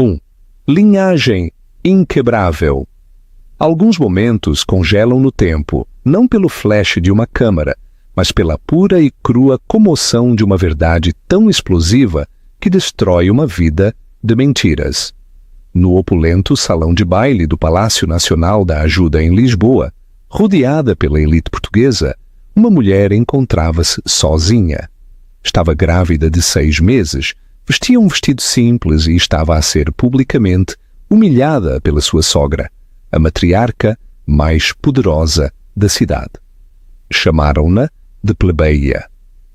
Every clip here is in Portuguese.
1. Linhagem inquebrável. Alguns momentos congelam no tempo, não pelo flash de uma câmara, mas pela pura e crua comoção de uma verdade tão explosiva que destrói uma vida de mentiras. No opulento salão de baile do Palácio Nacional da Ajuda em Lisboa, rodeada pela elite portuguesa, uma mulher encontrava-se sozinha. Estava grávida de 6 meses, vestia um vestido simples e estava a ser publicamente humilhada pela sua sogra, a matriarca mais poderosa da cidade. Chamaram-na de plebeia,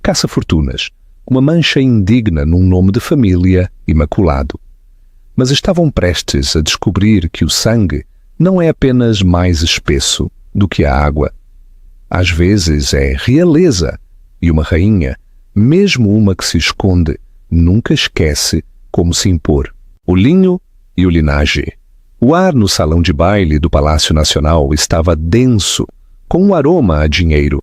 caça-fortunas, uma mancha indigna num nome de família imaculado. Mas estavam prestes a descobrir que o sangue não é apenas mais espesso do que a água. Às vezes é realeza, e uma rainha, mesmo uma que se esconde, nunca esquece como se impor. O linho e o linage. O ar no salão de baile do Palácio Nacional estava denso, com um aroma a dinheiro.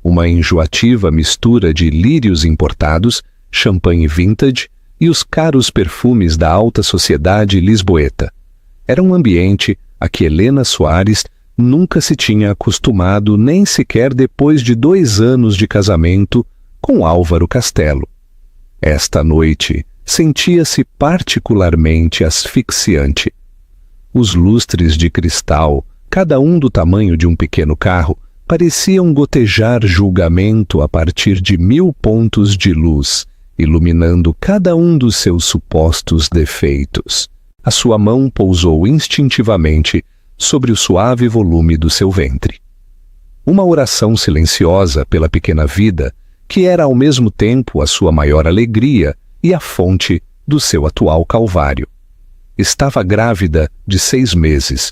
Uma enjoativa mistura de lírios importados, champanhe vintage e os caros perfumes da alta sociedade lisboeta. Era um ambiente a que Helena Soares nunca se tinha acostumado, nem sequer depois de 2 anos de casamento com Álvaro Castelo. Esta noite sentia-se particularmente asfixiante. Os lustres de cristal, cada um do tamanho de um pequeno carro, pareciam gotejar julgamento a partir de 1000 pontos de luz, iluminando cada um dos seus supostos defeitos. A sua mão pousou instintivamente sobre o suave volume do seu ventre. Uma oração silenciosa pela pequena vida, que era ao mesmo tempo a sua maior alegria e a fonte do seu atual calvário. Estava grávida de 6 meses,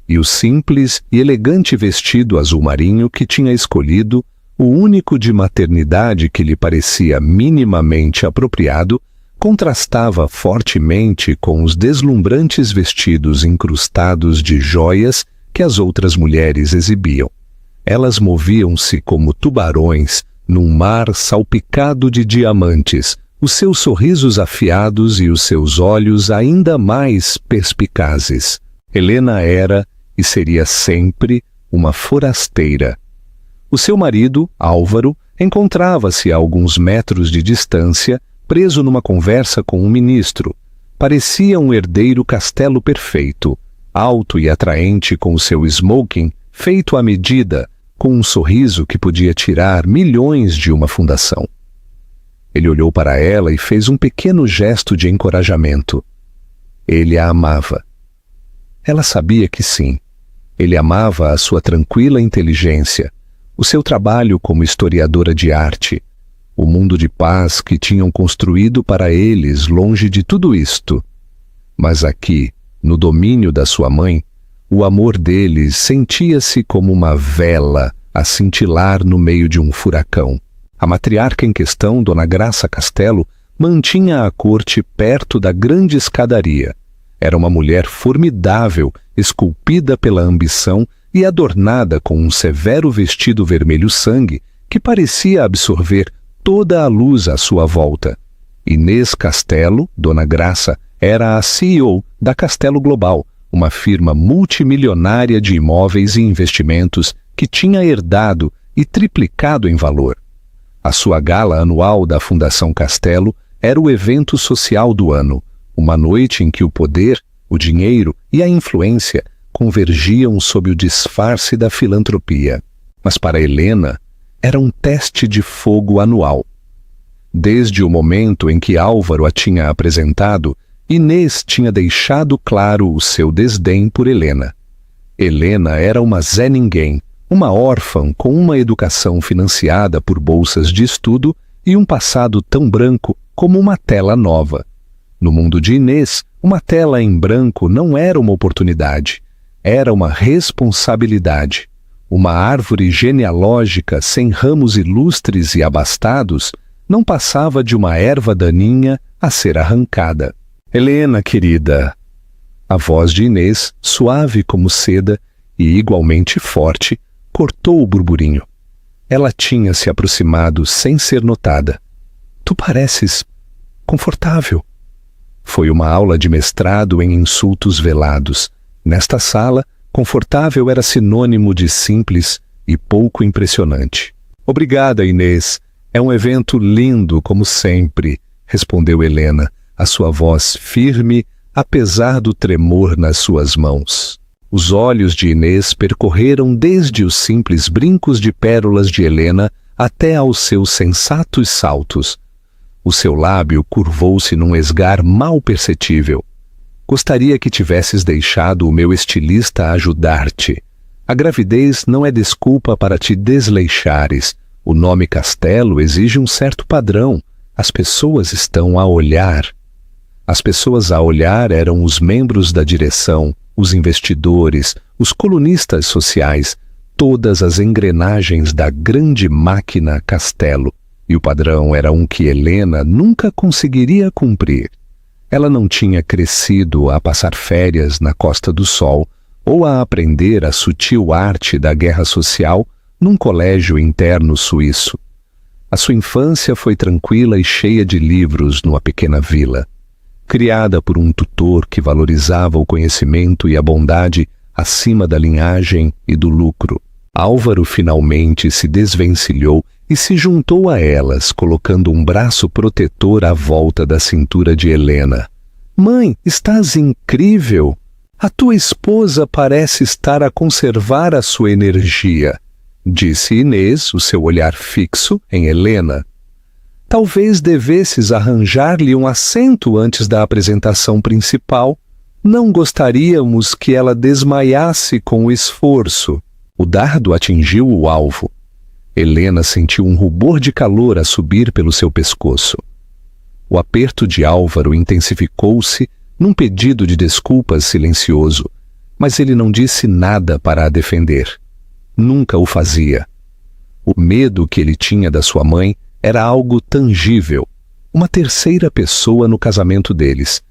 e o simples e elegante vestido azul marinho que tinha escolhido, o único de maternidade que lhe parecia minimamente apropriado, contrastava fortemente com os deslumbrantes vestidos incrustados de joias que as outras mulheres exibiam. Elas moviam-se como tubarões num mar salpicado de diamantes, os seus sorrisos afiados e os seus olhos ainda mais perspicazes. Helena era e seria sempre uma forasteira. O seu marido, Álvaro, encontrava-se a alguns metros de distância, preso numa conversa com um ministro. Parecia um herdeiro Castelo perfeito, alto e atraente com o seu smoking feito à medida, com um sorriso que podia tirar milhões de uma fundação. Ele olhou para ela e fez um pequeno gesto de encorajamento. Ele a amava. Ela sabia que sim. Ele amava a sua tranquila inteligência, o seu trabalho como historiadora de arte, o mundo de paz que tinham construído para eles longe de tudo isto. Mas aqui, no domínio da sua mãe, o amor deles sentia-se como uma vela a cintilar no meio de um furacão. A matriarca em questão, Dona Graça Castelo, mantinha a corte perto da grande escadaria. Era uma mulher formidável, esculpida pela ambição e adornada com um severo vestido vermelho sangue que parecia absorver toda a luz à sua volta. Inês Castelo, Dona Graça, era a CEO da Castelo Global, uma firma multimilionária de imóveis e investimentos que tinha herdado e triplicado em valor. A sua gala anual da Fundação Castelo era o evento social do ano, uma noite em que o poder, o dinheiro e a influência convergiam sob o disfarce da filantropia. Mas para Helena, era um teste de fogo anual. Desde o momento em que Álvaro a tinha apresentado, Inês tinha deixado claro o seu desdém por Helena. Helena era uma Zé Ninguém, uma órfã com uma educação financiada por bolsas de estudo e um passado tão branco como uma tela nova. No mundo de Inês, uma tela em branco não era uma oportunidade, era uma responsabilidade. Uma árvore genealógica sem ramos ilustres e abastados não passava de uma erva daninha a ser arrancada. Helena, querida. A voz de Inês, suave como seda e igualmente forte, cortou o burburinho. Ela tinha se aproximado sem ser notada. Tu pareces confortável. Foi uma aula de mestrado em insultos velados. Nesta sala, confortável era sinônimo de simples e pouco impressionante. Obrigada, Inês. É um evento lindo, como sempre, respondeu Helena, a sua voz firme, apesar do tremor nas suas mãos. Os olhos de Inês percorreram desde os simples brincos de pérolas de Helena até aos seus sensatos saltos. O seu lábio curvou-se num esgar mal perceptível. Gostaria que tivesses deixado o meu estilista ajudar-te. A gravidez não é desculpa para te desleixares. O nome Castelo exige um certo padrão. As pessoas estão a olhar. As pessoas a olhar eram os membros da direção, os investidores, os colunistas sociais, todas as engrenagens da grande máquina Castelo. E o padrão era um que Helena nunca conseguiria cumprir. Ela não tinha crescido a passar férias na Costa do Sol ou a aprender a sutil arte da guerra social num colégio interno suíço. A sua infância foi tranquila e cheia de livros numa pequena vila. Criada por um tutor que valorizava o conhecimento e a bondade acima da linhagem e do lucro, Álvaro finalmente se desvencilhou e se juntou a elas, colocando um braço protetor à volta da cintura de Helena. Mãe, estás incrível! A tua esposa parece estar a conservar a sua energia, disse Inês, o seu olhar fixo em Helena. Talvez devesses arranjar-lhe um assento antes da apresentação principal. Não gostaríamos que ela desmaiasse com o esforço. O dardo atingiu o alvo. Helena sentiu um rubor de calor a subir pelo seu pescoço. O aperto de Álvaro intensificou-se num pedido de desculpas silencioso, mas ele não disse nada para a defender. Nunca o fazia. O medo que ele tinha da sua mãe era algo tangível, uma terceira pessoa no casamento deles.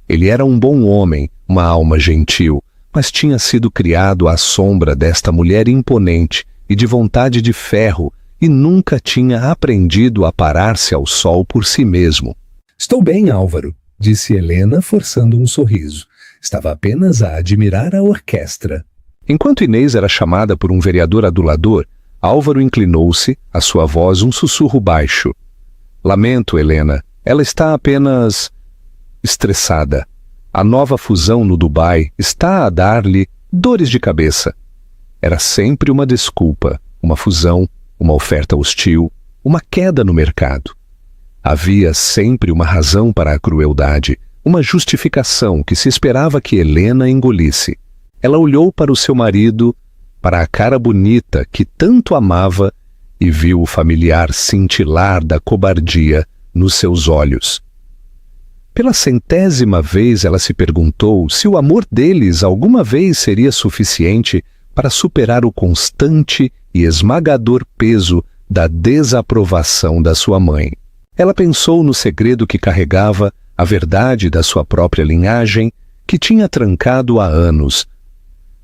Ele era um bom homem, uma alma gentil, mas tinha sido criado à sombra desta mulher imponente e de vontade de ferro, e nunca tinha aprendido a parar-se ao sol por si mesmo. Estou bem, Álvaro, disse Helena, forçando um sorriso. Estava apenas a admirar a orquestra. Enquanto Inês era chamada por um vereador adulador, Álvaro inclinou-se, a sua voz um sussurro baixo. Lamento, Helena, ela está apenas estressada. A nova fusão no Dubai está a dar-lhe dores de cabeça. Era sempre uma desculpa, uma fusão, uma oferta hostil, uma queda no mercado. Havia sempre uma razão para a crueldade, uma justificação que se esperava que Helena engolisse. Ela olhou para o seu marido, para a cara bonita que tanto amava, e viu o familiar cintilar da cobardia nos seus olhos. Pela 100ª vez ela se perguntou se o amor deles alguma vez seria suficiente para superar o constante e esmagador peso da desaprovação da sua mãe. Ela pensou no segredo que carregava, a verdade da sua própria linhagem, que tinha trancado há anos.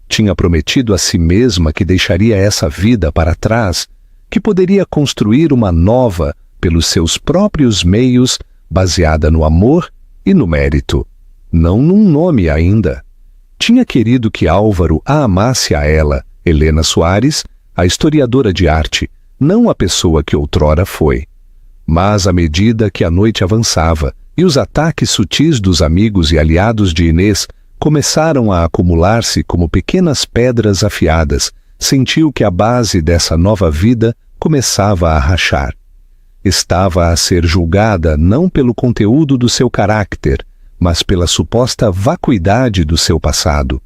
Tinha prometido a si mesma que deixaria essa vida para trás, que poderia construir uma nova pelos seus próprios meios, baseada no amor e no mérito, não num nome ainda. Tinha querido que Álvaro a amasse a ela, Helena Soares, a historiadora de arte, não a pessoa que outrora foi. Mas à medida que a noite avançava e os ataques sutis dos amigos e aliados de Inês começaram a acumular-se como pequenas pedras afiadas, sentiu que a base dessa nova vida começava a rachar. Estava a ser julgada não pelo conteúdo do seu caráter, mas pela suposta vacuidade do seu passado.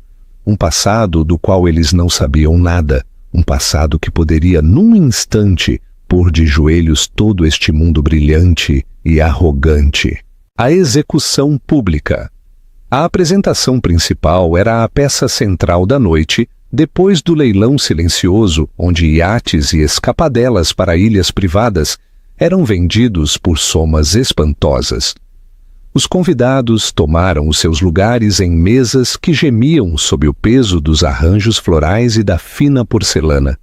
Um passado do qual eles não sabiam nada, um passado que poderia, num instante, pôr de joelhos todo este mundo brilhante e arrogante. A execução pública. A apresentação principal era a peça central da noite, depois do leilão silencioso, onde iates e escapadelas para ilhas privadas eram vendidos por somas espantosas. Os convidados tomaram os seus lugares em mesas que gemiam sob o peso dos arranjos florais e da fina porcelana.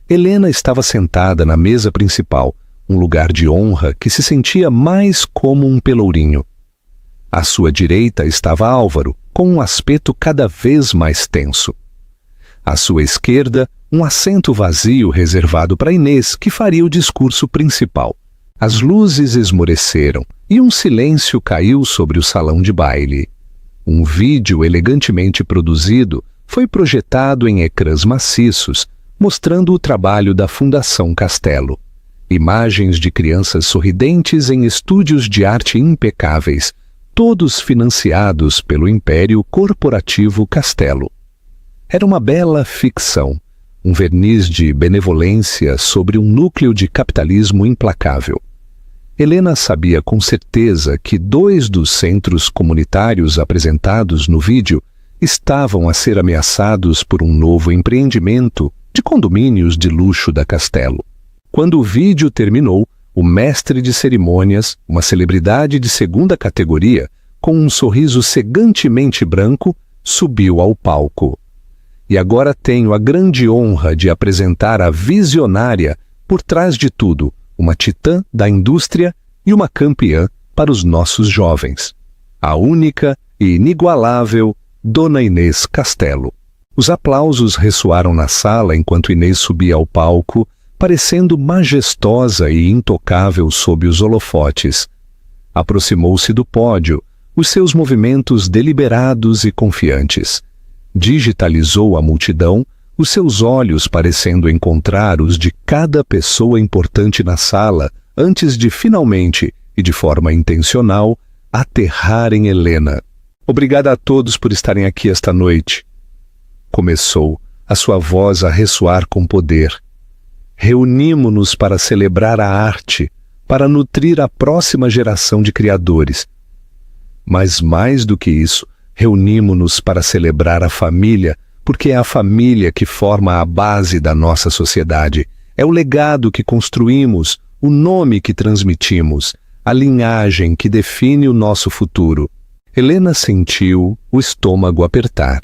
Helena estava sentada na mesa principal, um lugar de honra que se sentia mais como um pelourinho. À sua direita estava Álvaro, com um aspecto cada vez mais tenso. À sua esquerda, um assento vazio reservado para Inês, que faria o discurso principal. As luzes esmoreceram e um silêncio caiu sobre o salão de baile. Um vídeo elegantemente produzido foi projetado em ecrãs maciços, mostrando o trabalho da Fundação Castelo. Imagens de crianças sorridentes em estúdios de arte impecáveis, todos financiados pelo Império Corporativo Castelo. Era uma bela ficção, um verniz de benevolência sobre um núcleo de capitalismo implacável. Helena sabia com certeza que 2 dos centros comunitários apresentados no vídeo estavam a ser ameaçados por um novo empreendimento de condomínios de luxo da Castelo. Quando o vídeo terminou, o mestre de cerimônias, uma celebridade de segunda categoria, com um sorriso cegantemente branco, subiu ao palco. E agora tenho a grande honra de apresentar a visionária por trás de tudo, uma titã da indústria e uma campeã para os nossos jovens. A única e inigualável Dona Inês Castelo. Os aplausos ressoaram na sala enquanto Inês subia ao palco, parecendo majestosa e intocável sob os holofotes. Aproximou-se do pódio, os seus movimentos deliberados e confiantes. Digitalizou a multidão, os seus olhos parecendo encontrar os de cada pessoa importante na sala, antes de finalmente, e de forma intencional, aterrar em Helena. Obrigada a todos por estarem aqui esta noite. Começou, a sua voz a ressoar com poder. Reunimo-nos para celebrar a arte, para nutrir a próxima geração de criadores. Mas mais do que isso, reunimo-nos para celebrar a família, porque é a família que forma a base da nossa sociedade. É o legado que construímos, o nome que transmitimos, a linhagem que define o nosso futuro. Helena sentiu o estômago apertar.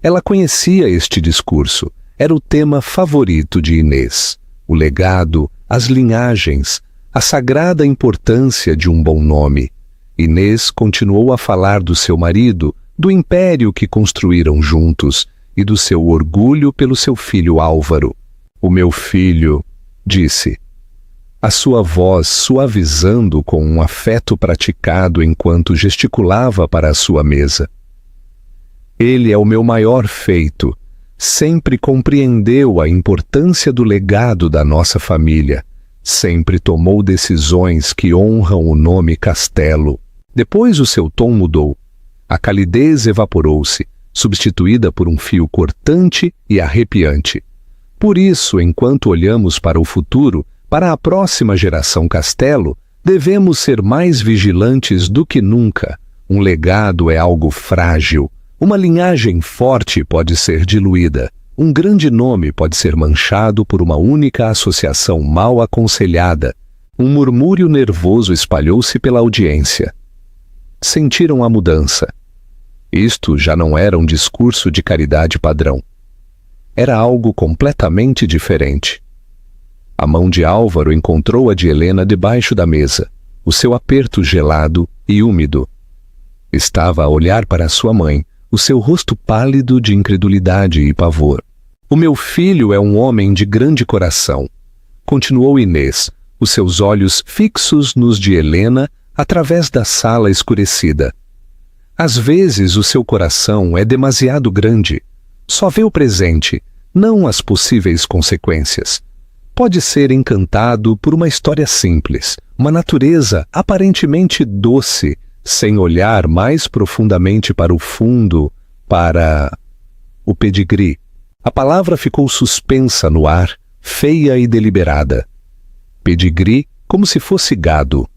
Ela conhecia este discurso. Era o tema favorito de Inês. O legado, as linhagens, a sagrada importância de um bom nome. Inês continuou a falar do seu marido, do império que construíram juntos e do seu orgulho pelo seu filho Álvaro. O meu filho, disse, a sua voz suavizando com um afeto praticado enquanto gesticulava para a sua mesa. Ele é o meu maior feito. Sempre compreendeu a importância do legado da nossa família. Sempre tomou decisões que honram o nome Castelo. Depois o seu tom mudou. A calidez evaporou-se, substituída por um fio cortante e arrepiante. Por isso, enquanto olhamos para o futuro, para a próxima geração Castelo, devemos ser mais vigilantes do que nunca. Um legado é algo frágil. Uma linhagem forte pode ser diluída. Um grande nome pode ser manchado por uma única associação mal aconselhada. Um murmúrio nervoso espalhou-se pela audiência. Sentiram a mudança. Isto já não era um discurso de caridade padrão. Era algo completamente diferente. A mão de Álvaro encontrou a de Helena debaixo da mesa, o seu aperto gelado e úmido. Estava a olhar para sua mãe, o seu rosto pálido de incredulidade e pavor. O meu filho é um homem de grande coração, continuou Inês, os seus olhos fixos nos de Helena através da sala escurecida. Às vezes o seu coração é demasiado grande. Só vê o presente, não as possíveis consequências. Pode ser encantado por uma história simples, uma natureza aparentemente doce, sem olhar mais profundamente para o fundo, para o pedigree. A palavra ficou suspensa no ar, feia e deliberada. Pedigree, como se fosse gado.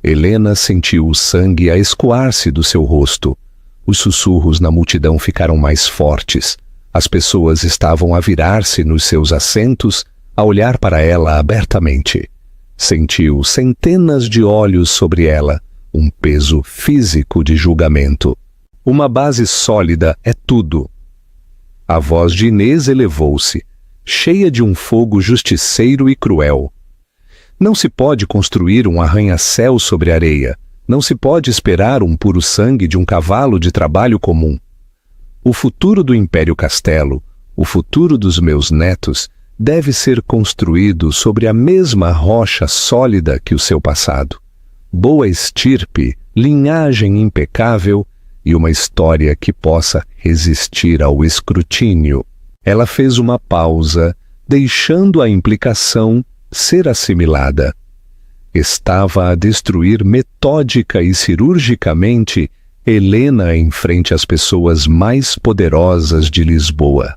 Helena sentiu o sangue a escoar-se do seu rosto. Os sussurros na multidão ficaram mais fortes. As pessoas estavam a virar-se nos seus assentos, a olhar para ela abertamente. Sentiu centenas de olhos sobre ela, um peso físico de julgamento. Uma base sólida é tudo. A voz de Inês elevou-se, cheia de um fogo justiceiro e cruel. Não se pode construir um arranha-céu sobre areia. Não se pode esperar um puro sangue de um cavalo de trabalho comum. O futuro do Império Castelo, o futuro dos meus netos, deve ser construído sobre a mesma rocha sólida que o seu passado. Boa estirpe, linhagem impecável e uma história que possa resistir ao escrutínio. Ela fez uma pausa, deixando a implicação ser assimilada. Estava a destruir metódica e cirurgicamente Helena em frente às pessoas mais poderosas de Lisboa.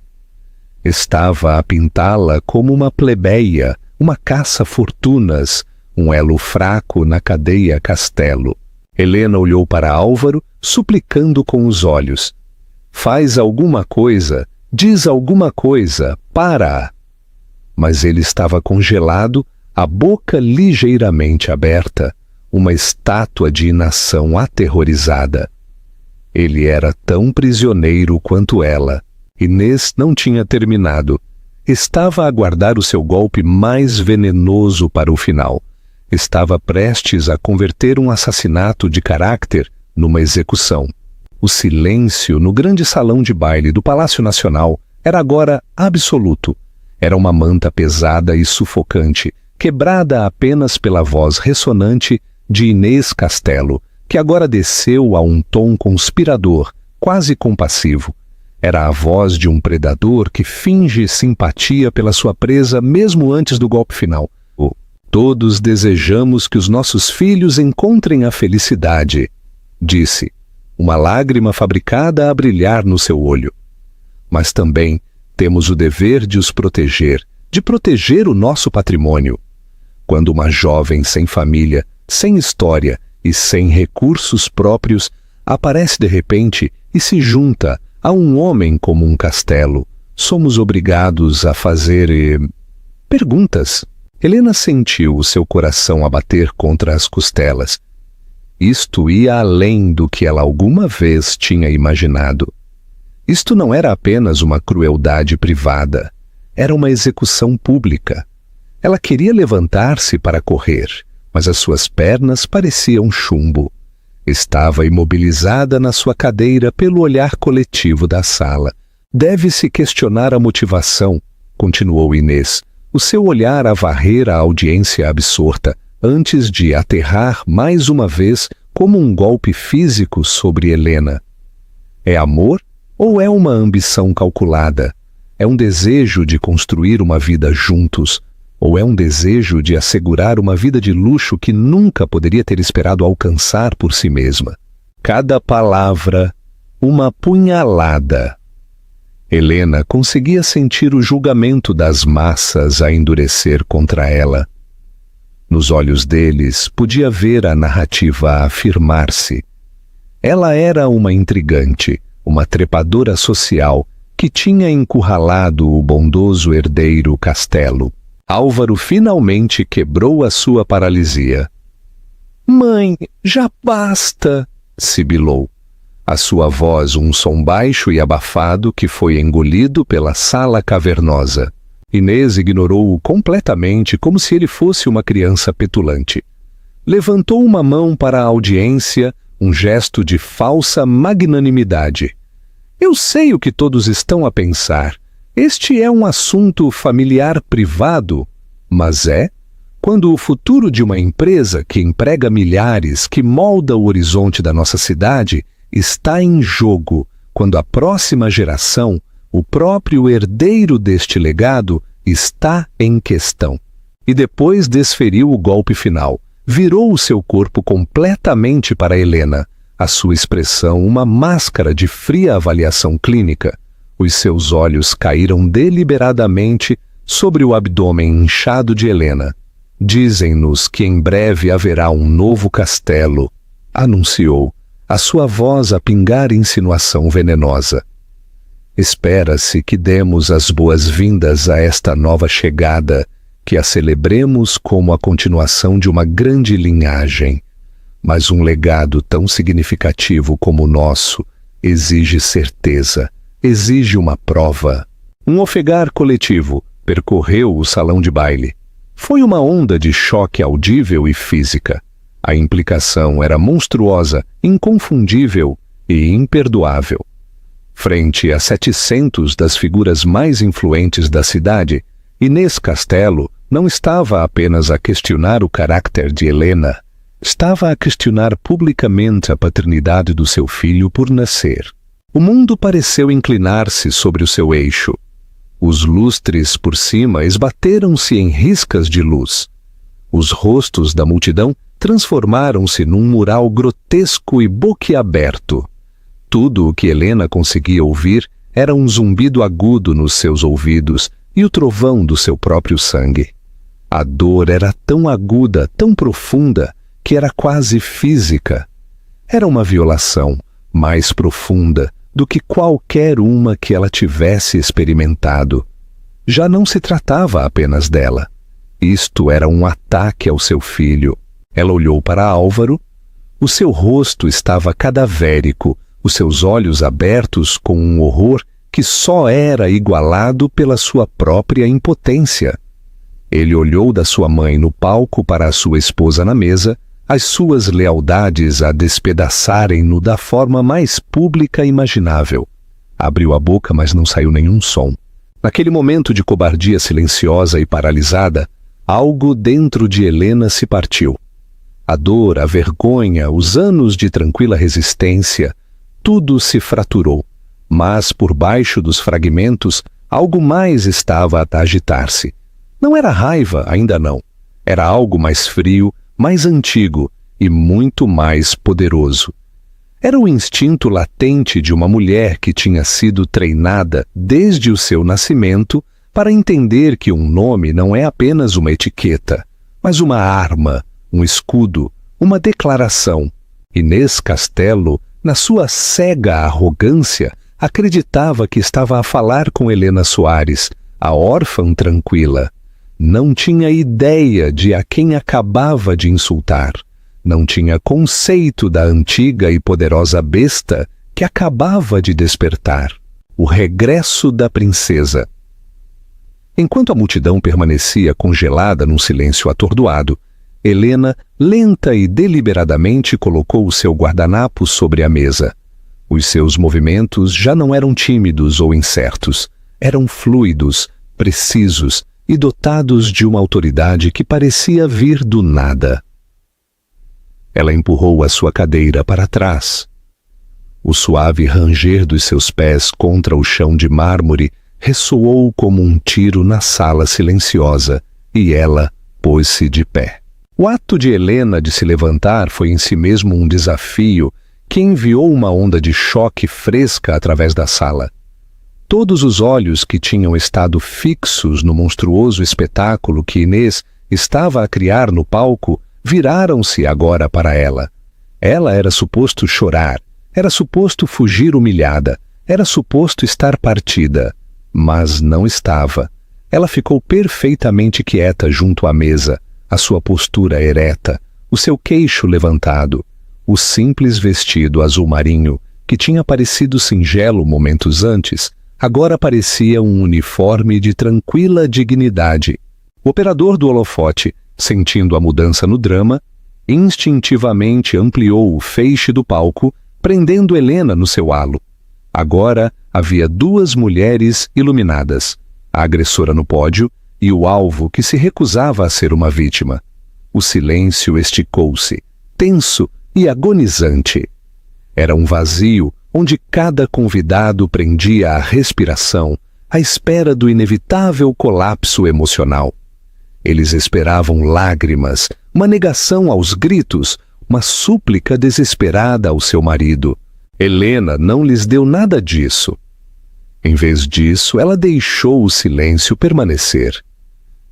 Estava a pintá-la como uma plebeia, uma caça-fortunas, um elo fraco na cadeia Castelo. Helena olhou para Álvaro, suplicando com os olhos. Faz alguma coisa, diz alguma coisa, para! Mas ele estava congelado, a boca ligeiramente aberta, uma estátua de inação aterrorizada. Ele era tão prisioneiro quanto ela. Inês não tinha terminado. Estava a aguardar o seu golpe mais venenoso para o final. Estava prestes a converter um assassinato de caráter numa execução. O silêncio no grande salão de baile do Palácio Nacional era agora absoluto. Era uma manta pesada e sufocante, quebrada apenas pela voz ressonante de Inês Castelo, que agora desceu a um tom conspirador, quase compassivo. Era a voz de um predador que finge simpatia pela sua presa mesmo antes do golpe final. Todos desejamos que os nossos filhos encontrem a felicidade, disse, uma lágrima fabricada a brilhar no seu olho. Mas também temos o dever de os proteger, de proteger o nosso patrimônio. Quando uma jovem sem família, sem história e sem recursos próprios aparece de repente e se junta a um homem como um Castelo, somos obrigados a fazer perguntas. Helena sentiu o seu coração a bater contra as costelas. Isto ia além do que ela alguma vez tinha imaginado. Isto não era apenas uma crueldade privada, era uma execução pública. Ela queria levantar-se para correr, mas as suas pernas pareciam chumbo. Estava imobilizada na sua cadeira pelo olhar coletivo da sala. Deve-se questionar a motivação, continuou Inês, o seu olhar a varrer a audiência absorta, antes de aterrar mais uma vez como um golpe físico sobre Helena. É amor ou é uma ambição calculada? É um desejo de construir uma vida juntos? Ou é um desejo de assegurar uma vida de luxo que nunca poderia ter esperado alcançar por si mesma? Cada palavra, uma punhalada. Helena conseguia sentir o julgamento das massas a endurecer contra ela. Nos olhos deles podia ver a narrativa afirmar-se. Ela era uma intrigante, uma trepadora social que tinha encurralado o bondoso herdeiro Castelo. Álvaro finalmente quebrou a sua paralisia. "Mãe, já basta!" sibilou. A sua voz um som baixo e abafado que foi engolido pela sala cavernosa. Inês ignorou-o completamente como se ele fosse uma criança petulante. Levantou uma mão para a audiência, um gesto de falsa magnanimidade. "Eu sei o que todos estão a pensar. Este é um assunto familiar privado, mas quando o futuro de uma empresa que emprega milhares, que molda o horizonte da nossa cidade, está em jogo, quando a próxima geração, o próprio herdeiro deste legado, está em questão." E depois desferiu o golpe final. Virou o seu corpo completamente para Helena, a sua expressão uma máscara de fria avaliação clínica. Os seus olhos caíram deliberadamente sobre o abdômen inchado de Helena. "Dizem-nos que em breve haverá um novo castelo", anunciou, a sua voz a pingar insinuação venenosa. "Espera-se que demos as boas-vindas a esta nova chegada, que a celebremos como a continuação de uma grande linhagem. Mas um legado tão significativo como o nosso exige certeza, exige uma prova." Um ofegar coletivo percorreu o salão de baile. Foi uma onda de choque audível e física. A implicação era monstruosa, inconfundível e imperdoável. Frente a 700 das figuras mais influentes da cidade, Inês Castelo não estava apenas a questionar o caráter de Helena, estava a questionar publicamente a paternidade do seu filho por nascer. O mundo pareceu inclinar-se sobre o seu eixo. Os lustres por cima esbateram-se em riscas de luz. Os rostos da multidão transformaram-se num mural grotesco e boquiaberto. Tudo o que Helena conseguia ouvir era um zumbido agudo nos seus ouvidos e o trovão do seu próprio sangue. A dor era tão aguda, tão profunda, que era quase física. Era uma violação mais profunda do que qualquer uma que ela tivesse experimentado. Já não se tratava apenas dela. Isto era um ataque ao seu filho. Ela olhou para Álvaro. O seu rosto estava cadavérico, os seus olhos abertos com um horror que só era igualado pela sua própria impotência. Ele olhou da sua mãe no palco para a sua esposa na mesa, as suas lealdades a despedaçarem-no da forma mais pública imaginável. Abriu a boca, mas não saiu nenhum som. Naquele momento de cobardia silenciosa e paralisada, algo dentro de Helena se partiu. A dor, a vergonha, os anos de tranquila resistência, tudo se fraturou. Mas, por baixo dos fragmentos, algo mais estava a agitar-se. Não era raiva, ainda não. Era algo mais frio, mais antigo e muito mais poderoso. Era o instinto latente de uma mulher que tinha sido treinada desde o seu nascimento para entender que um nome não é apenas uma etiqueta, mas uma arma, um escudo, uma declaração. Inês Castelo, na sua cega arrogância, acreditava que estava a falar com Helena Soares, a órfã tranquila. Não tinha ideia de a quem acabava de insultar. Não tinha conceito da antiga e poderosa besta que acabava de despertar. O regresso da princesa. Enquanto a multidão permanecia congelada num silêncio atordoado, Helena, lenta e deliberadamente, colocou o seu guardanapo sobre a mesa. Os seus movimentos já não eram tímidos ou incertos. Eram fluidos, precisos e dotados de uma autoridade que parecia vir do nada. Ela empurrou a sua cadeira para trás. O suave ranger dos seus pés contra o chão de mármore ressoou como um tiro na sala silenciosa, e ela pôs-se de pé. O ato de Helena de se levantar foi em si mesmo um desafio que enviou uma onda de choque fresca através da sala. Todos os olhos que tinham estado fixos no monstruoso espetáculo que Inês estava a criar no palco viraram-se agora para ela. Ela era suposto chorar, era suposto fugir humilhada, era suposto estar partida, mas não estava. Ela ficou perfeitamente quieta junto à mesa, a sua postura ereta, o seu queixo levantado, o simples vestido azul marinho, que tinha parecido singelo momentos antes, agora parecia um uniforme de tranquila dignidade. O operador do holofote, sentindo a mudança no drama, instintivamente ampliou o feixe do palco, prendendo Helena no seu halo. Agora havia duas mulheres iluminadas, a agressora no pódio e o alvo que se recusava a ser uma vítima. O silêncio esticou-se, tenso e agonizante. Era um vazio onde cada convidado prendia a respiração, à espera do inevitável colapso emocional. Eles esperavam lágrimas, uma negação aos gritos, uma súplica desesperada ao seu marido. Helena não lhes deu nada disso. Em vez disso, ela deixou o silêncio permanecer.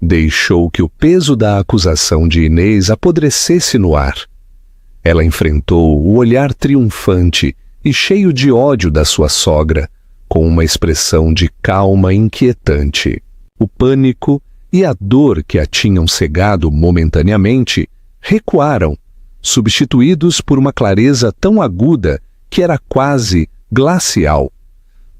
Deixou que o peso da acusação de Inês apodrecesse no ar. Ela enfrentou o olhar triunfante e cheio de ódio da sua sogra, com uma expressão de calma inquietante. O pânico e a dor que a tinham cegado momentaneamente recuaram, substituídos por uma clareza tão aguda que era quase glacial.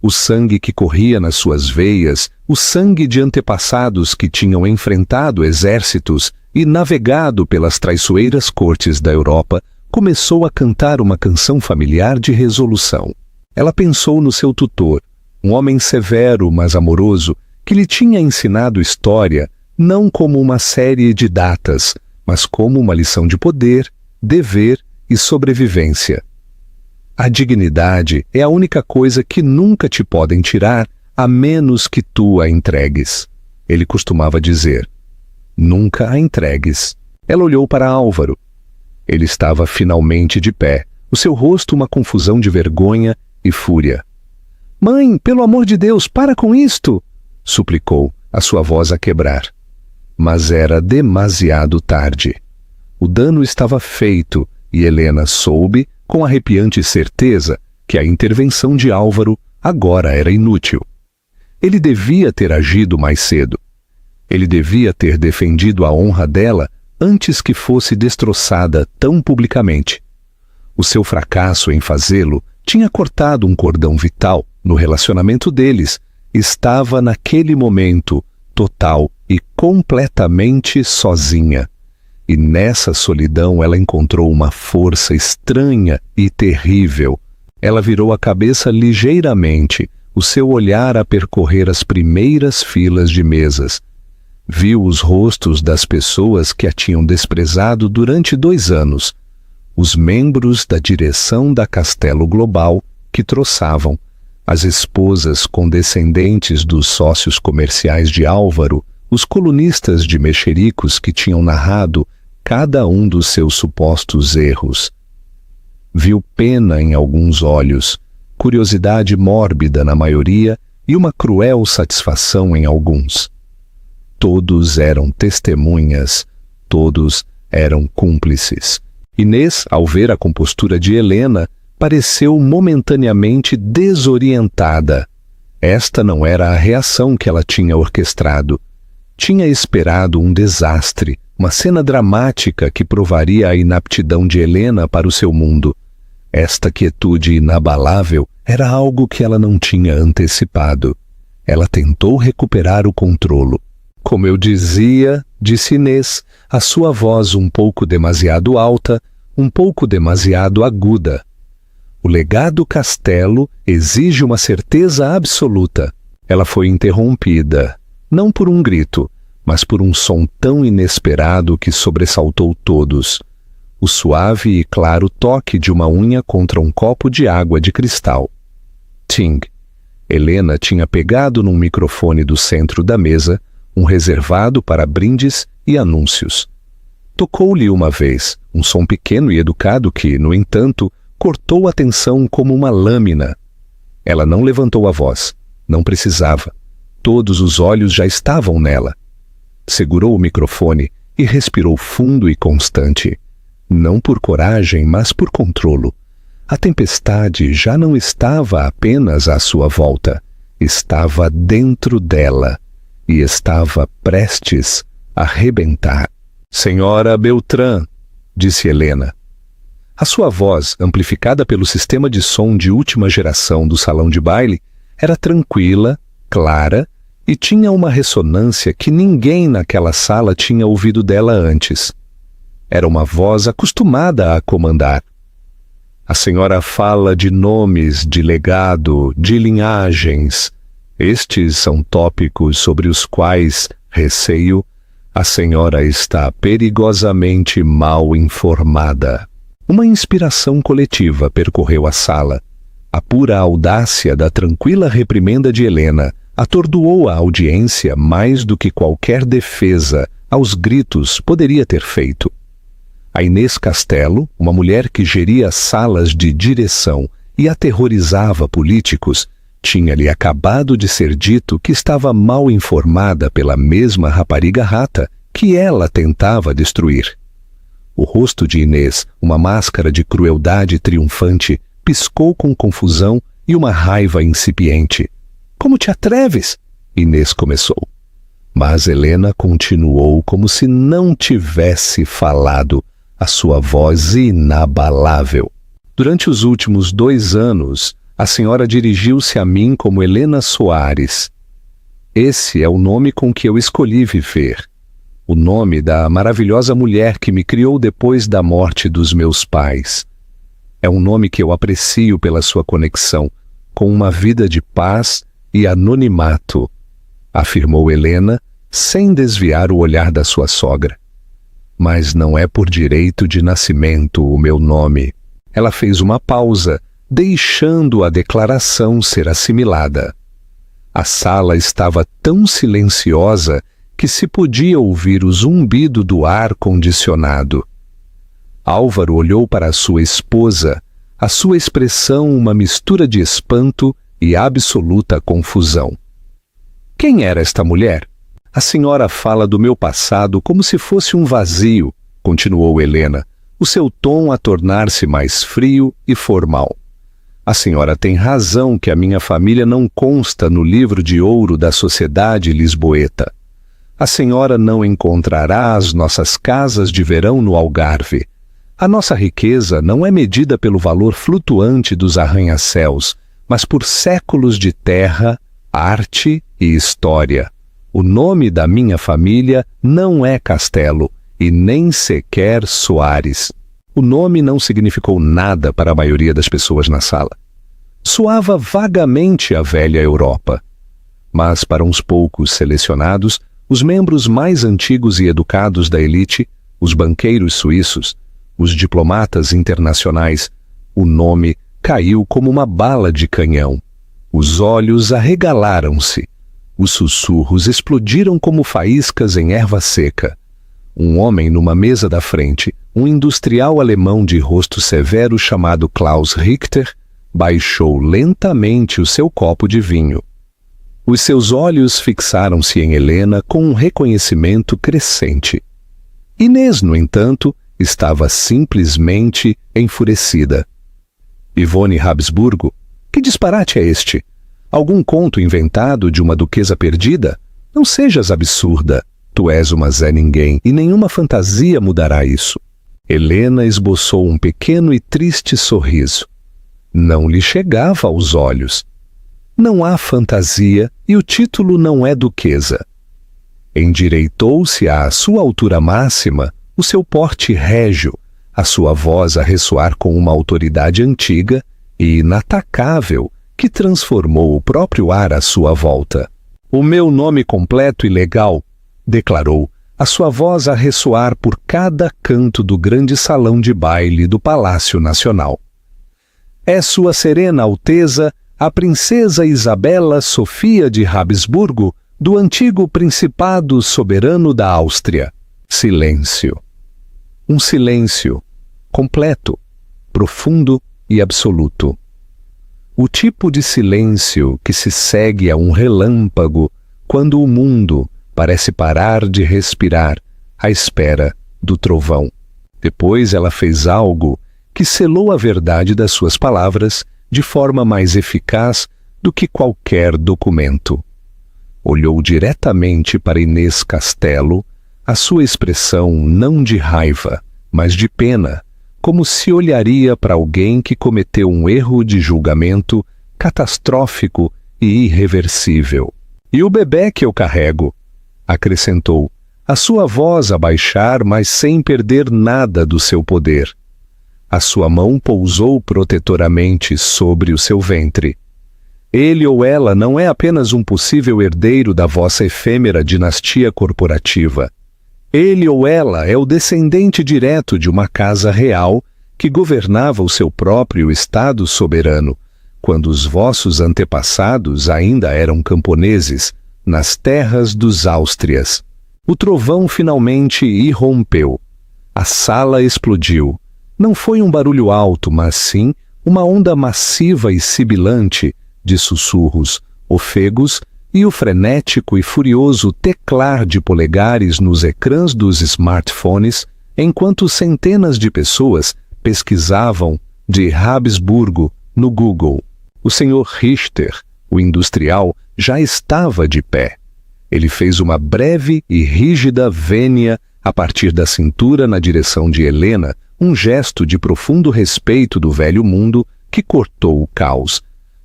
O sangue que corria nas suas veias, o sangue de antepassados que tinham enfrentado exércitos e, navegado pelas traiçoeiras cortes da Europa, começou a cantar uma canção familiar de resolução. Ela pensou no seu tutor, um homem severo, mas amoroso, que lhe tinha ensinado história não como uma série de datas, mas como uma lição de poder, dever e sobrevivência. A dignidade é a única coisa que nunca te podem tirar, a menos que tu a entregues. Ele costumava dizer. Nunca a entregues. Ela olhou para Álvaro. Ele estava finalmente de pé, o seu rosto uma confusão de vergonha e fúria. Mãe, pelo amor de Deus, para com isto! Suplicou, a sua voz a quebrar. Mas era demasiado tarde. O dano estava feito e Helena soube, com arrepiante certeza, que a intervenção de Álvaro agora era inútil. Ele devia ter agido mais cedo. Ele devia ter defendido a honra dela antes que fosse destroçada tão publicamente. O seu fracasso em fazê-lo tinha cortado um cordão vital no relacionamento deles. Estava naquele momento total e completamente sozinha. E nessa solidão ela encontrou uma força estranha e terrível. Ela virou a cabeça ligeiramente, o seu olhar a percorrer as primeiras filas de mesas. Viu os rostos das pessoas que a tinham desprezado durante 2 anos, os membros da direção da Castelo Global que troçavam, as esposas condescendentes dos sócios comerciais de Álvaro, os colunistas de mexericos que tinham narrado cada um dos seus supostos erros. Viu pena em alguns olhos, curiosidade mórbida na maioria e uma cruel satisfação em alguns. Todos eram testemunhas, todos eram cúmplices. Inês, ao ver a compostura de Helena, pareceu momentaneamente desorientada. Esta não era a reação que ela tinha orquestrado. Tinha esperado um desastre, uma cena dramática que provaria a inaptidão de Helena para o seu mundo. Esta quietude inabalável era algo que ela não tinha antecipado. Ela tentou recuperar o controlo. Como eu dizia, disse Inês, a sua voz um pouco demasiado alta, um pouco demasiado aguda. O legado Castelo exige uma certeza absoluta. Ela foi interrompida, não por um grito, mas por um som tão inesperado que sobressaltou todos. O suave e claro toque de uma unha contra um copo de água de cristal. Ting! Helena tinha pegado num microfone do centro da mesa, um reservado para brindes e anúncios. Tocou-lhe uma vez, um som pequeno e educado que, no entanto, cortou a atenção como uma lâmina. Ela não levantou a voz. Não precisava. Todos os olhos já estavam nela. Segurou o microfone e respirou fundo e constante. Não por coragem, mas por controlo. A tempestade já não estava apenas à sua volta. Estava dentro dela. E estava prestes a rebentar. Senhora Beltrán, disse Helena. A sua voz, amplificada pelo sistema de som de última geração do salão de baile, era tranquila, clara e tinha uma ressonância que ninguém naquela sala tinha ouvido dela antes. Era uma voz acostumada a comandar. A senhora fala de nomes, de legado, de linhagens. Estes são tópicos sobre os quais, receio, a senhora está perigosamente mal informada. Uma inspiração coletiva percorreu a sala. A pura audácia da tranquila reprimenda de Helena atordoou a audiência mais do que qualquer defesa aos gritos poderia ter feito. A Inês Castelo, uma mulher que geria salas de direção e aterrorizava políticos, tinha-lhe acabado de ser dito que estava mal informada pela mesma rapariga rata que ela tentava destruir. O rosto de Inês, uma máscara de crueldade triunfante, piscou com confusão e uma raiva incipiente. — Como te atreves? Inês começou. Mas Helena continuou como se não tivesse falado, a sua voz inabalável. Durante os últimos 2 anos, a senhora dirigiu-se a mim como Helena Soares. Esse é o nome com que eu escolhi viver. O nome da maravilhosa mulher que me criou depois da morte dos meus pais. É um nome que eu aprecio pela sua conexão com uma vida de paz e anonimato, afirmou Helena, sem desviar o olhar da sua sogra. Mas não é por direito de nascimento o meu nome. Ela fez uma pausa, deixando a declaração ser assimilada. A sala estava tão silenciosa que se podia ouvir o zumbido do ar-condicionado. Álvaro olhou para sua esposa, a sua expressão uma mistura de espanto e absoluta confusão. Quem era esta mulher? A senhora fala do meu passado como se fosse um vazio, continuou Helena, o seu tom a tornar-se mais frio e formal. A senhora tem razão que a minha família não consta no livro de ouro da sociedade lisboeta. A senhora não encontrará as nossas casas de verão no Algarve. A nossa riqueza não é medida pelo valor flutuante dos arranha-céus, mas por séculos de terra, arte e história. O nome da minha família não é Castelo e nem sequer Soares. O nome não significou nada para a maioria das pessoas na sala. Soava vagamente a velha Europa. Mas para uns poucos selecionados, os membros mais antigos e educados da elite, os banqueiros suíços, os diplomatas internacionais, o nome caiu como uma bala de canhão. Os olhos arregalaram-se. Os sussurros explodiram como faíscas em erva seca. Um homem numa mesa da frente, um industrial alemão de rosto severo chamado Klaus Richter, baixou lentamente o seu copo de vinho. Os seus olhos fixaram-se em Helena com um reconhecimento crescente. Inês, no entanto, estava simplesmente enfurecida. Ivone Habsburgo? Que disparate é este? Algum conto inventado de uma duquesa perdida? Não sejas absurda. Tu és uma Zé Ninguém e nenhuma fantasia mudará isso. Helena esboçou um pequeno e triste sorriso. Não lhe chegava aos olhos. Não há fantasia e o título não é duquesa. Endireitou-se à sua altura máxima, o seu porte régio, a sua voz a ressoar com uma autoridade antiga e inatacável que transformou o próprio ar à sua volta. O meu nome completo e legal, declarou, a sua voz a ressoar por cada canto do grande salão de baile do Palácio Nacional. É Sua Serena Alteza, a Princesa Isabela Sofia de Habsburgo, do antigo Principado Soberano da Áustria. Silêncio. Um silêncio completo, profundo e absoluto. O tipo de silêncio que se segue a um relâmpago quando o mundo parece parar de respirar à espera do trovão. Depois ela fez algo que selou a verdade das suas palavras de forma mais eficaz do que qualquer documento. Olhou diretamente para Inês Castelo, a sua expressão não de raiva, mas de pena, como se olharia para alguém que cometeu um erro de julgamento catastrófico e irreversível. E o bebê que eu carrego, acrescentou, a sua voz a baixar, mas sem perder nada do seu poder. A sua mão pousou protetoramente sobre o seu ventre. Ele ou ela não é apenas um possível herdeiro da vossa efêmera dinastia corporativa. Ele ou ela é o descendente direto de uma casa real que governava o seu próprio estado soberano, quando os vossos antepassados ainda eram camponeses, nas terras dos Áustrias. O trovão finalmente irrompeu. A sala explodiu. Não foi um barulho alto, mas sim uma onda massiva e sibilante de sussurros, ofegos e o frenético e furioso teclar de polegares nos ecrãs dos smartphones, enquanto centenas de pessoas pesquisavam de Habsburgo no Google. O Sr. Richter, o industrial, já estava de pé. Ele fez uma breve e rígida vênia a partir da cintura na direção de Helena, um gesto de profundo respeito do velho mundo que cortou o caos.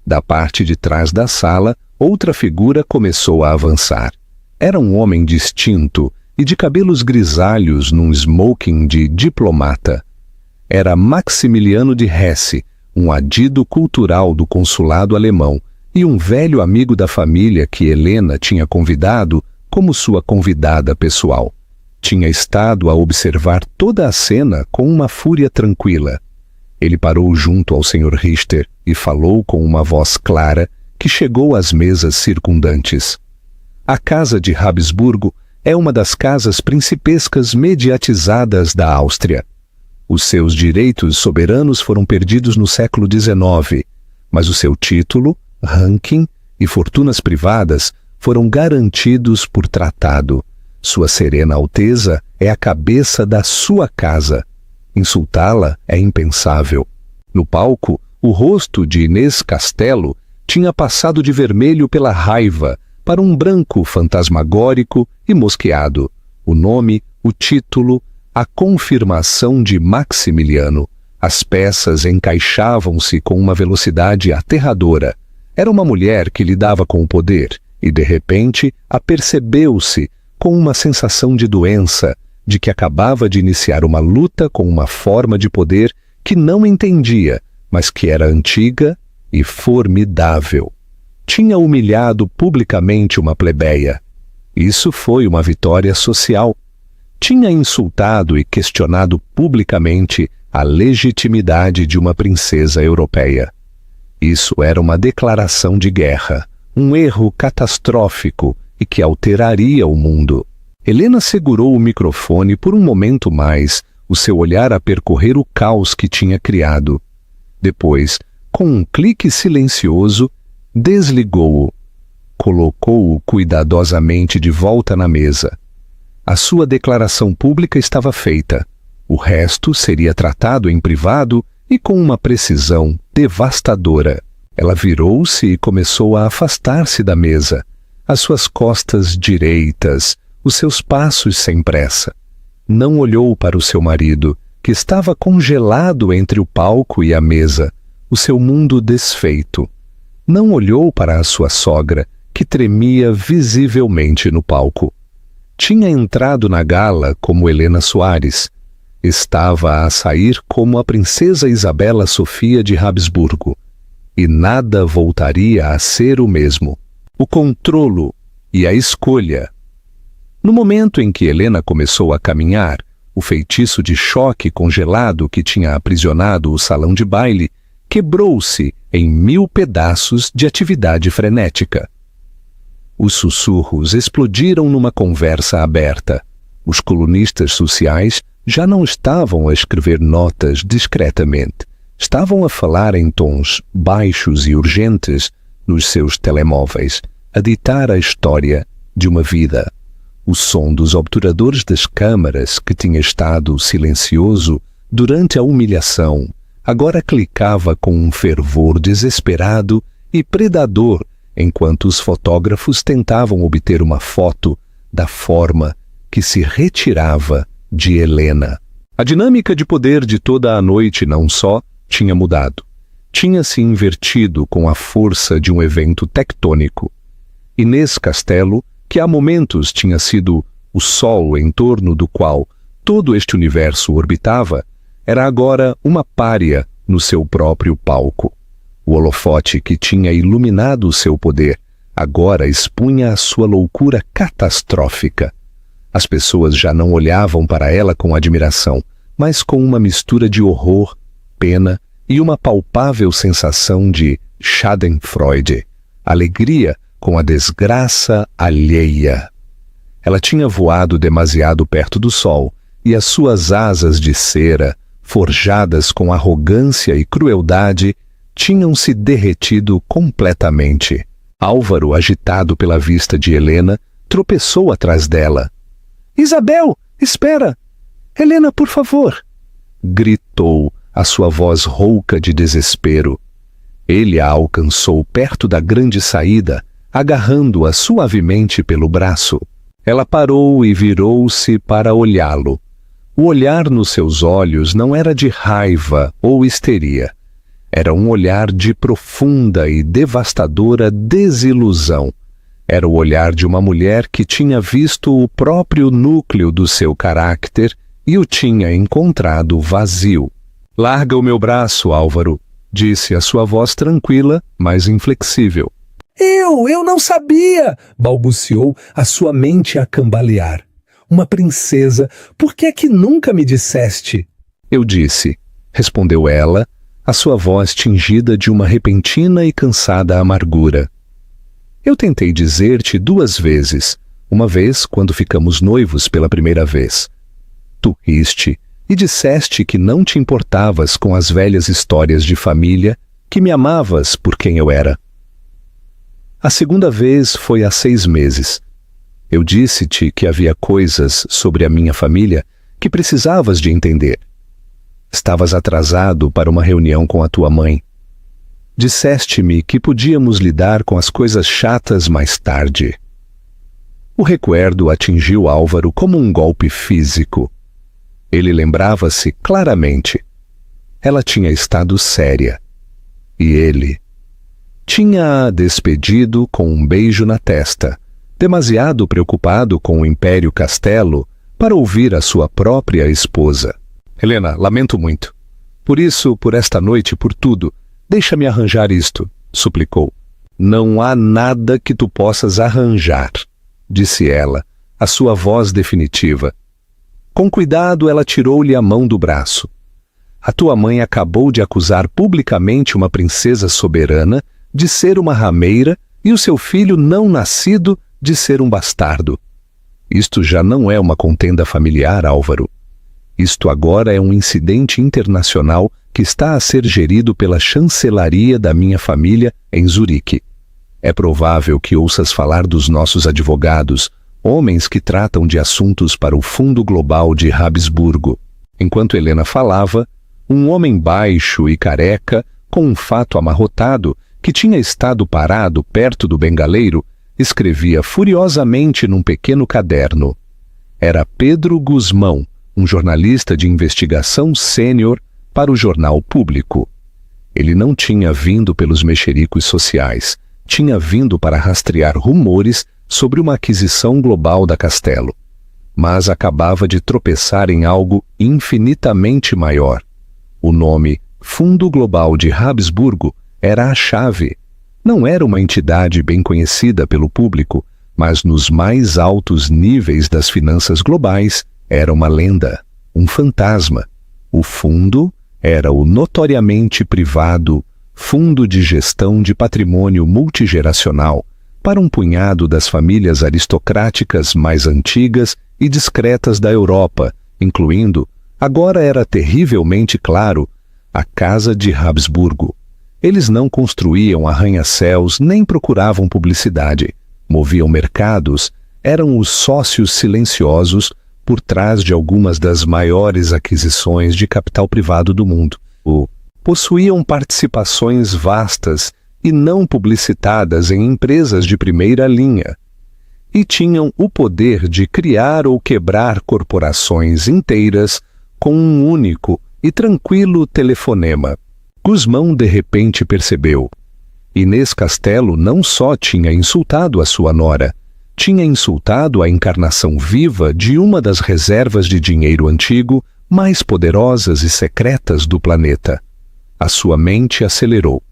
Da parte de trás da sala, outra figura começou a avançar. Era um homem distinto e de cabelos grisalhos num smoking de diplomata. Era Maximiliano de Hesse, um adido cultural do consulado alemão e um velho amigo da família que Helena tinha convidado como sua convidada pessoal. Tinha estado a observar toda a cena com uma fúria tranquila. Ele parou junto ao Sr. Richter e falou com uma voz clara que chegou às mesas circundantes. A Casa de Habsburgo é uma das casas principescas mediatizadas da Áustria. Os seus direitos soberanos foram perdidos no século XIX, mas o seu título, ranking e fortunas privadas foram garantidos por tratado. Sua Serena Alteza é a cabeça da sua casa. Insultá-la é impensável. No palco, o rosto de Inês Castelo tinha passado de vermelho pela raiva para um branco fantasmagórico e mosqueado. O nome, o título, a confirmação de Maximiliano. As peças encaixavam-se com uma velocidade aterradora. Era uma mulher que lidava com o poder e, de repente, apercebeu-se com uma sensação de doença, de que acabava de iniciar uma luta com uma forma de poder que não entendia, mas que era antiga e formidável. Tinha humilhado publicamente uma plebeia. Isso foi uma vitória social. Tinha insultado e questionado publicamente a legitimidade de uma princesa europeia. Isso era uma declaração de guerra, um erro catastrófico e que alteraria o mundo. Helena segurou o microfone por um momento mais, o seu olhar a percorrer o caos que tinha criado. Depois, com um clique silencioso, desligou-o. Colocou-o cuidadosamente de volta na mesa. A sua declaração pública estava feita. O resto seria tratado em privado e com uma precisão devastadora. Ela virou-se e começou a afastar-se da mesa. As suas costas direitas, os seus passos sem pressa. Não olhou para o seu marido, que estava congelado entre o palco e a mesa, o seu mundo desfeito. Não olhou para a sua sogra, que tremia visivelmente no palco. Tinha entrado na gala como Helena Soares. Estava a sair como a princesa Isabela Sofia de Habsburgo. E nada voltaria a ser o mesmo. O controlo e a escolha. No momento em que Helena começou a caminhar, o feitiço de choque congelado que tinha aprisionado o salão de baile quebrou-se em 1000 pedaços de atividade frenética. Os sussurros explodiram numa conversa aberta. Os colunistas sociais já não estavam a escrever notas discretamente. Estavam a falar em tons baixos e urgentes nos seus telemóveis, a ditar a história de uma vida. O som dos obturadores das câmaras, que tinha estado silencioso durante a humilhação, agora clicava com um fervor desesperado e predador, enquanto os fotógrafos tentavam obter uma foto da forma que se retirava de Helena. A dinâmica de poder de toda a noite não só tinha mudado, tinha se invertido com a força de um evento tectônico. Inês Castelo, que há momentos tinha sido o sol em torno do qual todo este universo orbitava, era agora uma pária no seu próprio palco. O holofote que tinha iluminado o seu poder agora expunha a sua loucura catastrófica. As pessoas já não olhavam para ela com admiração, mas com uma mistura de horror, pena e uma palpável sensação de schadenfreude, alegria com a desgraça alheia. Ela tinha voado demasiado perto do sol, e as suas asas de cera, forjadas com arrogância e crueldade, tinham se derretido completamente. Álvaro, agitado pela vista de Helena, tropeçou atrás dela. "Isabel, espera! Helena, por favor!" gritou, a sua voz rouca de desespero. Ele a alcançou perto da grande saída, agarrando-a suavemente pelo braço. Ela parou e virou-se para olhá-lo. O olhar nos seus olhos não era de raiva ou histeria. Era um olhar de profunda e devastadora desilusão. Era o olhar de uma mulher que tinha visto o próprio núcleo do seu caráter e o tinha encontrado vazio. "Larga o meu braço, Álvaro", disse a sua voz tranquila, mas inflexível. Eu não sabia!" balbuciou, a sua mente a cambalear. "Uma princesa, por que é que nunca me disseste?" "Eu disse", respondeu ela, a sua voz tingida de uma repentina e cansada amargura. "Eu tentei dizer-te 2 vezes, uma vez quando ficamos noivos pela primeira vez. Tu riste e disseste que não te importavas com as velhas histórias de família, que me amavas por quem eu era. A segunda vez foi há 6 meses. Eu disse-te que havia coisas sobre a minha família que precisavas de entender. Estavas atrasado para uma reunião com a tua mãe. Disseste-me que podíamos lidar com as coisas chatas mais tarde." O recuerdo atingiu Álvaro como um golpe físico. Ele lembrava-se claramente. Ela tinha estado séria. E ele tinha-a despedido com um beijo na testa, demasiado preocupado com o Império Castelo para ouvir a sua própria esposa. "Helena, lamento muito. Por isso, por esta noite, por tudo, deixa-me arranjar isto", suplicou. "Não há nada que tu possas arranjar", disse ela, a sua voz definitiva. Com cuidado, ela tirou-lhe a mão do braço. "A tua mãe acabou de acusar publicamente uma princesa soberana de ser uma rameira e o seu filho não nascido de ser um bastardo. Isto já não é uma contenda familiar, Álvaro. Isto agora é um incidente internacional que está a ser gerido pela chancelaria da minha família em Zurique. É provável que ouças falar dos nossos advogados, homens que tratam de assuntos para o Fundo Global de Habsburgo." Enquanto Helena falava, um homem baixo e careca, com um fato amarrotado, que tinha estado parado perto do bengaleiro, escrevia furiosamente num pequeno caderno. Era Pedro Guzmão, um jornalista de investigação sênior para o Jornal Público. Ele não tinha vindo pelos mexericos sociais, tinha vindo para rastrear rumores sobre uma aquisição global da Castelo. Mas acabava de tropeçar em algo infinitamente maior. O nome Fundo Global de Habsburgo era a chave. Não era uma entidade bem conhecida pelo público, mas nos mais altos níveis das finanças globais era uma lenda, um fantasma. O fundo era o notoriamente privado Fundo de Gestão de Patrimônio Multigeracional para um punhado das famílias aristocráticas mais antigas e discretas da Europa, incluindo, agora era terrivelmente claro, a Casa de Habsburgo. Eles não construíam arranha-céus nem procuravam publicidade, moviam mercados, eram os sócios silenciosos por trás de algumas das maiores aquisições de capital privado do mundo. Possuíam participações vastas e não publicitadas em empresas de primeira linha, e tinham o poder de criar ou quebrar corporações inteiras com um único e tranquilo telefonema. Guzmão de repente percebeu. Inês Castelo não só tinha insultado a sua nora, tinha insultado a encarnação viva de uma das reservas de dinheiro antigo mais poderosas e secretas do planeta. A sua mente acelerou.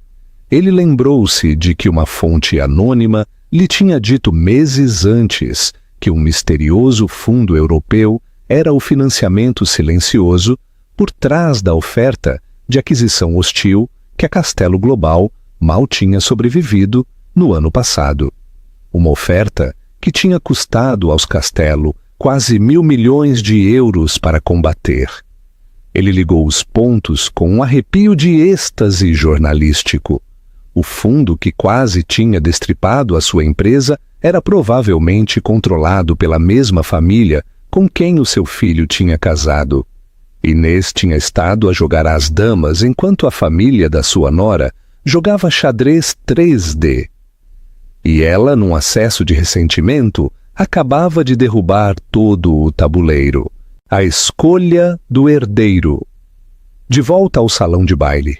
Ele lembrou-se de que uma fonte anônima lhe tinha dito meses antes que um misterioso fundo europeu era o financiamento silencioso por trás da oferta de aquisição hostil que a Castelo Global mal tinha sobrevivido no ano passado. Uma oferta que tinha custado aos Castelo quase 1.000 milhões de euros para combater. Ele ligou os pontos com um arrepio de êxtase jornalístico. O fundo que quase tinha destripado a sua empresa era provavelmente controlado pela mesma família com quem o seu filho tinha casado. Inês tinha estado a jogar às damas enquanto a família da sua nora jogava xadrez 3D. E ela, num acesso de ressentimento, acabava de derrubar todo o tabuleiro. A escolha do herdeiro. De volta ao salão de baile.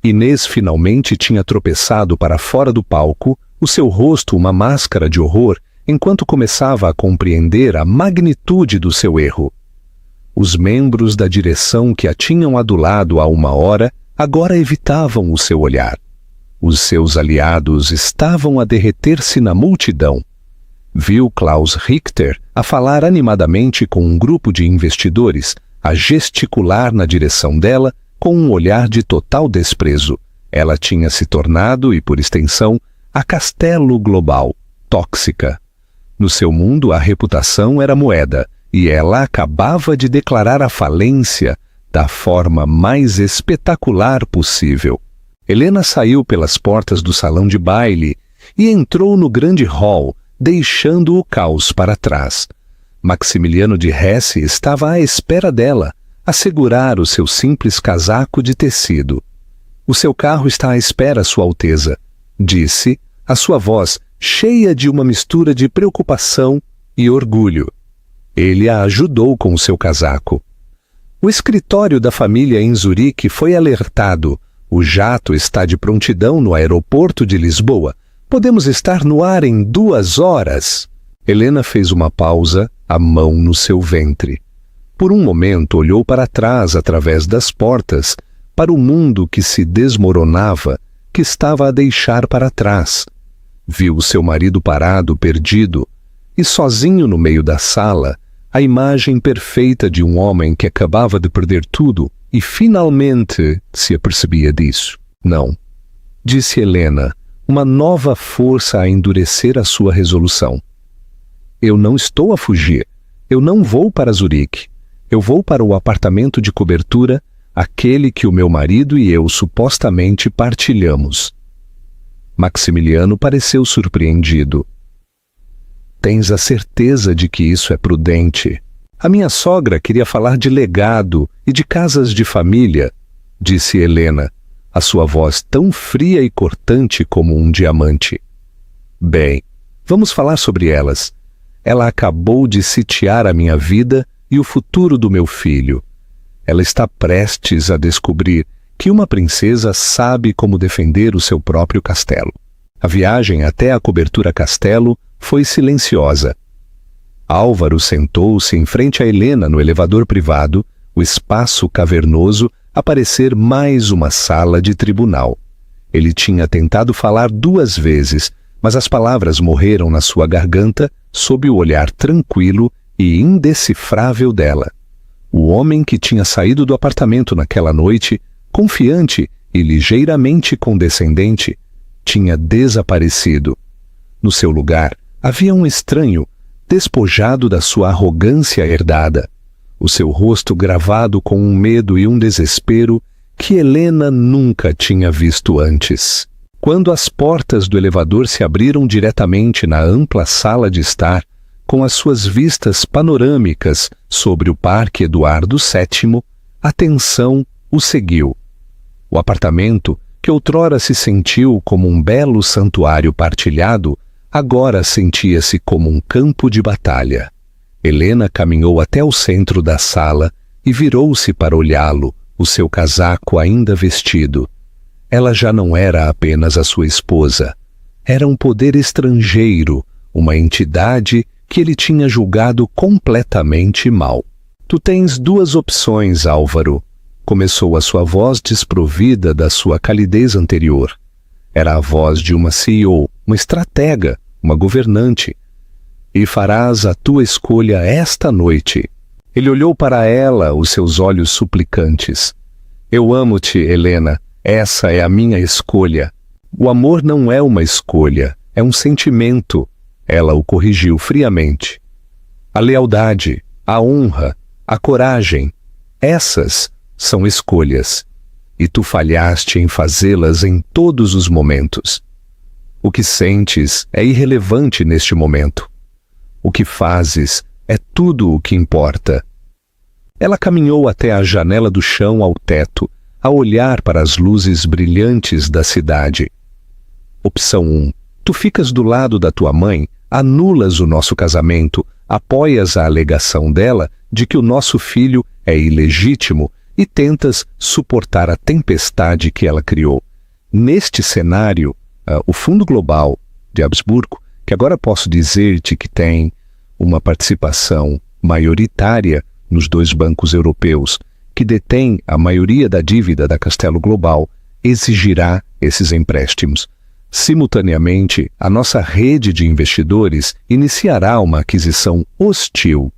Inês finalmente tinha tropeçado para fora do palco, o seu rosto uma máscara de horror, enquanto começava a compreender a magnitude do seu erro. Os membros da direção que a tinham adulado há uma hora agora evitavam o seu olhar. Os seus aliados estavam a derreter-se na multidão. Viu Klaus Richter a falar animadamente com um grupo de investidores, a gesticular na direção dela com um olhar de total desprezo. Ela tinha se tornado, e por extensão, a Castelo Global, tóxica. No seu mundo, a reputação era moeda, e ela acabava de declarar a falência da forma mais espetacular possível. Helena saiu pelas portas do salão de baile e entrou no grande hall, deixando o caos para trás. Maximiliano de Hesse estava à espera dela, a segurar o seu simples casaco de tecido. "O seu carro está à espera, Sua Alteza", disse, a sua voz cheia de uma mistura de preocupação e orgulho. Ele a ajudou com o seu casaco. O escritório da família em Zurique foi alertado. "O jato está de prontidão no aeroporto de Lisboa. Podemos estar no ar em 2 horas." Helena fez uma pausa, a mão no seu ventre. Por um momento olhou para trás através das portas, para o mundo que se desmoronava, que estava a deixar para trás. Viu seu marido parado, perdido, e sozinho no meio da sala, a imagem perfeita de um homem que acabava de perder tudo e finalmente se apercebia disso. "Não", disse Helena, uma nova força a endurecer a sua resolução. "Eu não estou a fugir. Eu não vou para Zurique. Eu vou para o apartamento de cobertura, aquele que o meu marido e eu supostamente partilhamos." Maximiliano pareceu surpreendido. "Tens a certeza de que isso é prudente? A minha sogra queria falar de legado e de casas de família", disse Helena, a sua voz tão fria e cortante como um diamante. "Bem, vamos falar sobre elas. Ela acabou de sitiar a minha vida e o futuro do meu filho. Ela está prestes a descobrir que uma princesa sabe como defender o seu próprio castelo." A viagem até a cobertura castelo foi silenciosa. Álvaro sentou-se em frente a Helena no elevador privado, o espaço cavernoso a parecer mais uma sala de tribunal. Ele tinha tentado falar 2 vezes, mas as palavras morreram na sua garganta sob o olhar tranquilo e indecifrável dela. O homem que tinha saído do apartamento naquela noite, confiante e ligeiramente condescendente, tinha desaparecido. No seu lugar, havia um estranho, despojado da sua arrogância herdada, o seu rosto gravado com um medo e um desespero que Helena nunca tinha visto antes. Quando as portas do elevador se abriram diretamente na ampla sala de estar, com as suas vistas panorâmicas sobre o Parque Eduardo VII, a tensão o seguiu. O apartamento, que outrora se sentiu como um belo santuário partilhado, agora sentia-se como um campo de batalha. Helena caminhou até o centro da sala e virou-se para olhá-lo, o seu casaco ainda vestido. Ela já não era apenas a sua esposa. Era um poder estrangeiro, uma entidade que ele tinha julgado completamente mal. "Tu tens 2 opções, Álvaro", começou a sua voz desprovida da sua calidez anterior. Era a voz de uma CEO, uma estratega, uma governante. "E farás a tua escolha esta noite." Ele olhou para ela, os seus olhos suplicantes. "Eu amo-te, Helena. Essa é a minha escolha." "O amor não é uma escolha, é um sentimento." Ela o corrigiu friamente. "A lealdade, a honra, a coragem, essas são escolhas. E tu falhaste em fazê-las em todos os momentos. O que sentes é irrelevante neste momento. O que fazes é tudo o que importa." Ela caminhou até a janela do chão ao teto, a olhar para as luzes brilhantes da cidade. Opção 1. Tu ficas do lado da tua mãe, anulas o nosso casamento, apoias a alegação dela de que o nosso filho é ilegítimo e tentas suportar a tempestade que ela criou. Neste cenário, o Fundo Global, de Habsburgo, que agora posso dizer-te que tem uma participação maioritária nos 2 bancos europeus, que detém a maioria da dívida da Castelo Global, exigirá esses empréstimos. Simultaneamente, a nossa rede de investidores iniciará uma aquisição hostil.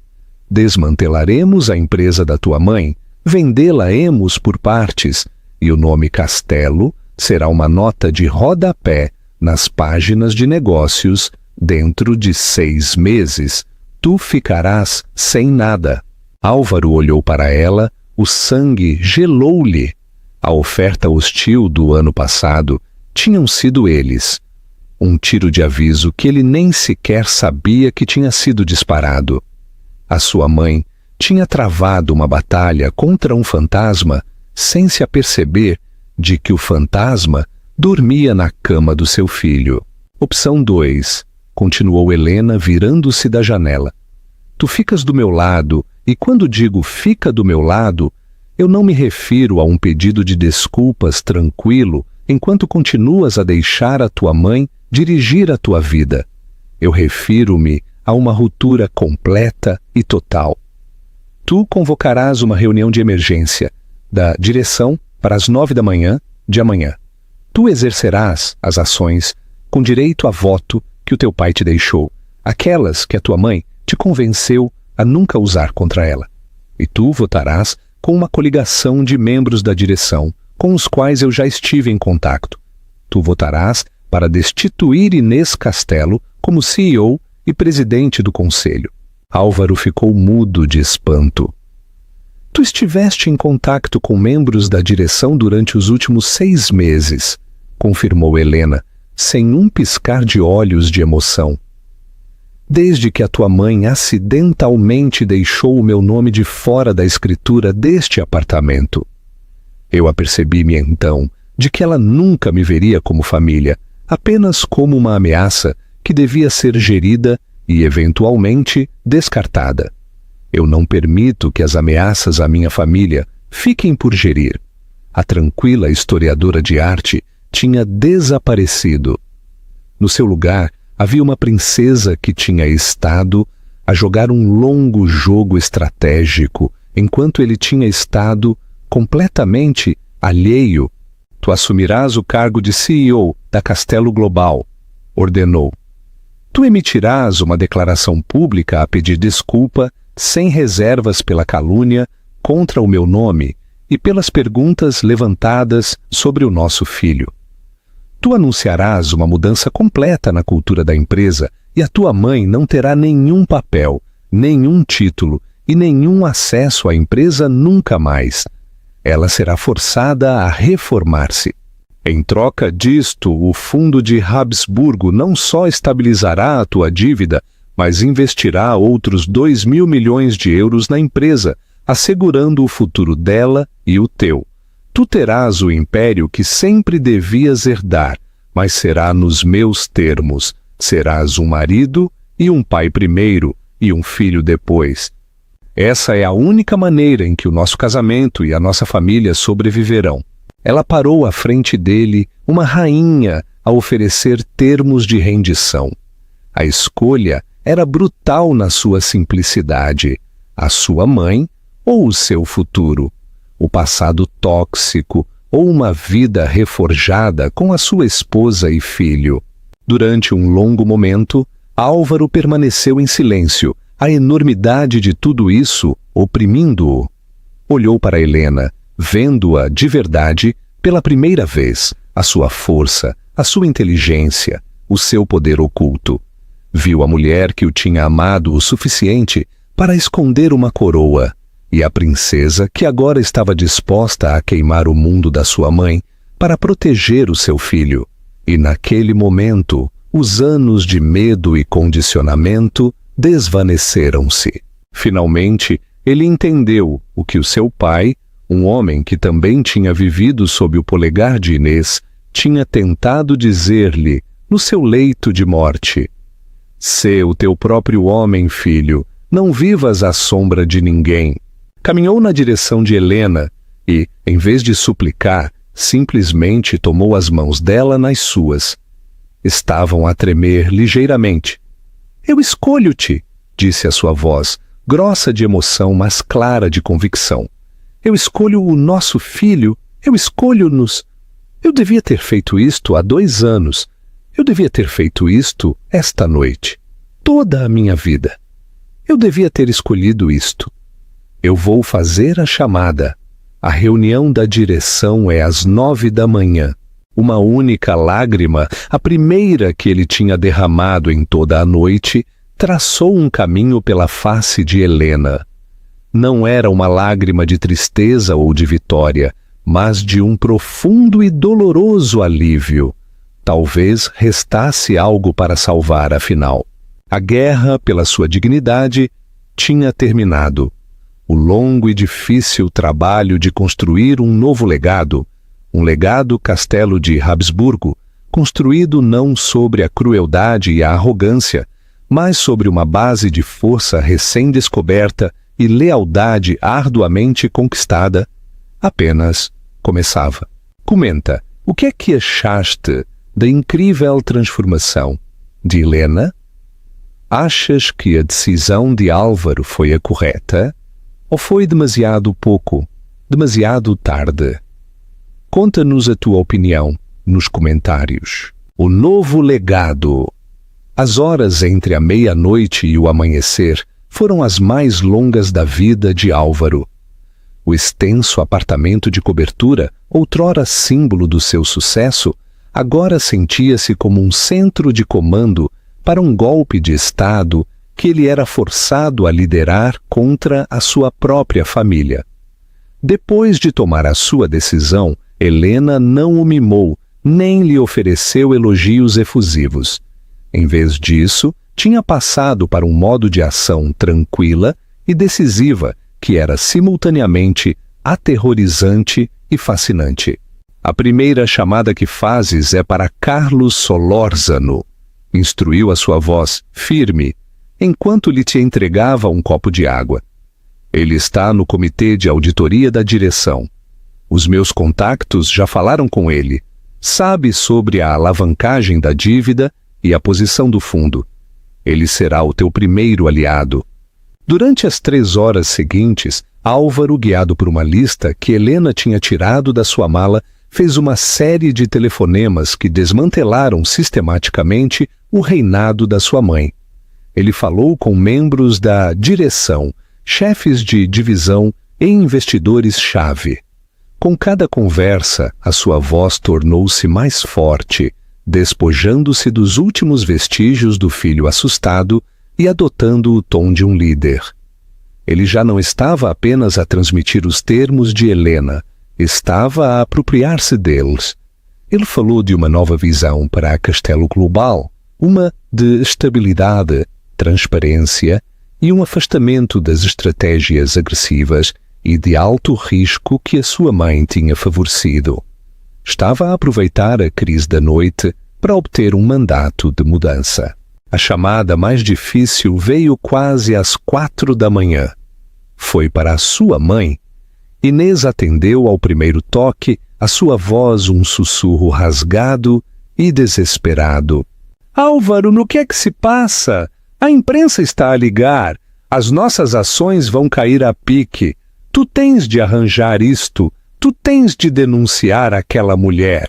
Desmantelaremos a empresa da tua mãe, vendê-la-emos por partes, e o nome Castelo será uma nota de rodapé nas páginas de negócios dentro de 6 meses. Tu ficarás sem nada. Álvaro olhou para ela, o sangue gelou-lhe. A oferta hostil do ano passado tinham sido eles. Um tiro de aviso que ele nem sequer sabia que tinha sido disparado. A sua mãe tinha travado uma batalha contra um fantasma sem se aperceber de que o fantasma dormia na cama do seu filho. Opção 2, continuou Helena virando-se da janela. Tu ficas do meu lado, e quando digo fica do meu lado, eu não me refiro a um pedido de desculpas tranquilo enquanto continuas a deixar a tua mãe dirigir a tua vida. Eu refiro-me a uma ruptura completa e total. Tu convocarás uma reunião de emergência da direção para as 9 da manhã de amanhã. Tu exercerás as ações com direito a voto que o teu pai te deixou, aquelas que a tua mãe te convenceu a nunca usar contra ela. E tu votarás com uma coligação de membros da direção, com os quais eu já estive em contato. Tu votarás para destituir Inês Castelo como CEO e presidente do conselho. Álvaro ficou mudo de espanto. Tu estiveste em contato com membros da direção durante os últimos 6 meses, confirmou Helena, sem um piscar de olhos de emoção. Desde que a tua mãe acidentalmente deixou o meu nome de fora da escritura deste apartamento. Eu apercebi-me então de que ela nunca me veria como família, apenas como uma ameaça que devia ser gerida e, eventualmente, descartada. Eu não permito que as ameaças à minha família fiquem por gerir. A tranquila historiadora de arte tinha desaparecido. No seu lugar, havia uma princesa que tinha estado a jogar um longo jogo estratégico, enquanto ele tinha estado completamente alheio. Tu assumirás o cargo de CEO da Castelo Global, ordenou. Tu emitirás uma declaração pública a pedir desculpa, sem reservas pela calúnia, contra o meu nome e pelas perguntas levantadas sobre o nosso filho. Tu anunciarás uma mudança completa na cultura da empresa e a tua mãe não terá nenhum papel, nenhum título e nenhum acesso à empresa nunca mais. Ela será forçada a reformar-se. Em troca disto, o fundo de Habsburgo não só estabilizará a tua dívida, mas investirá outros 2.000 milhões de euros na empresa, assegurando o futuro dela e o teu. Tu terás o império que sempre devias herdar, mas será nos meus termos. Serás um marido e um pai primeiro e um filho depois. Essa é a única maneira em que o nosso casamento e a nossa família sobreviverão. Ela parou à frente dele, uma rainha, a oferecer termos de rendição. A escolha era brutal na sua simplicidade. A sua mãe ou o seu futuro. O passado tóxico ou uma vida reforjada com a sua esposa e filho. Durante um longo momento, Álvaro permaneceu em silêncio, a enormidade de tudo isso oprimindo-o. Olhou para Helena, vendo-a de verdade pela primeira vez, a sua força, a sua inteligência, o seu poder oculto. Viu a mulher que o tinha amado o suficiente para esconder uma coroa, e a princesa que agora estava disposta a queimar o mundo da sua mãe para proteger o seu filho. E naquele momento, os anos de medo e condicionamento desvaneceram-se. Finalmente, ele entendeu o que o seu pai, um homem que também tinha vivido sob o polegar de Inês, tinha tentado dizer-lhe no seu leito de morte. Sê o teu próprio homem, filho, não vivas à sombra de ninguém. Caminhou na direção de Helena e, em vez de suplicar, simplesmente tomou as mãos dela nas suas. estavam a tremer ligeiramente. Eu escolho-te, disse a sua voz, grossa de emoção, mas clara de convicção. Eu escolho o nosso filho, eu escolho-nos. Eu devia ter feito isto há 2 anos. Eu devia ter feito isto esta noite. Toda a minha vida. Eu devia ter escolhido isto. Eu vou fazer a chamada. A reunião da direção é às 9 da manhã. Uma única lágrima, a primeira que ele tinha derramado em toda a noite, traçou um caminho pela face de Helena. Não era uma lágrima de tristeza ou de vitória, mas de um profundo e doloroso alívio. Talvez restasse algo para salvar, afinal. A guerra pela sua dignidade tinha terminado. O longo e difícil trabalho de construir um novo legado, um legado castelo de Habsburgo, construído não sobre a crueldade e a arrogância, mas sobre uma base de força recém-descoberta e lealdade arduamente conquistada, apenas começava. Comenta, o que é que achaste da incrível transformação de Helena? Achas que a decisão de Álvaro foi a correta? Ou foi demasiado pouco, demasiado tarde? Conta-nos a tua opinião nos comentários. O novo legado. As horas entre a meia-noite e o amanhecer foram as mais longas da vida de Álvaro. O extenso apartamento de cobertura, outrora símbolo do seu sucesso, agora sentia-se como um centro de comando para um golpe de Estado que ele era forçado a liderar contra a sua própria família. Depois de tomar a sua decisão, Helena não o mimou, nem lhe ofereceu elogios efusivos. Em vez disso, tinha passado para um modo de ação tranquila e decisiva, que era simultaneamente aterrorizante e fascinante. A primeira chamada que fazes é para Carlos Solórzano, instruiu a sua voz, firme, enquanto lhe te entregava um copo de água. Ele está no comitê de auditoria da direção. Os meus contactos já falaram com ele. Sabe sobre a alavancagem da dívida e a posição do fundo. Ele será o teu primeiro aliado. Durante as 3 horas seguintes, Álvaro, guiado por uma lista que Helena tinha tirado da sua mala, fez uma série de telefonemas que desmantelaram sistematicamente o reinado da sua mãe. Ele falou com membros da direção, chefes de divisão e investidores-chave. Com cada conversa, a sua voz tornou-se mais forte, despojando-se dos últimos vestígios do filho assustado e adotando o tom de um líder. Ele já não estava apenas a transmitir os termos de Helena, estava a apropriar-se deles. Ele falou de uma nova visão para a Castelo Global, uma de estabilidade, transparência e um afastamento das estratégias agressivas e de alto risco que a sua mãe tinha favorecido. Estava a aproveitar a crise da noite para obter um mandato de mudança. A chamada mais difícil veio quase às 4 da manhã. Foi para a sua mãe. Inês atendeu ao primeiro toque, a sua voz um sussurro rasgado e desesperado. Álvaro, no que é que se passa? A imprensa está a ligar. As nossas ações vão cair a pique. Tu tens de arranjar isto. Tu tens de denunciar aquela mulher.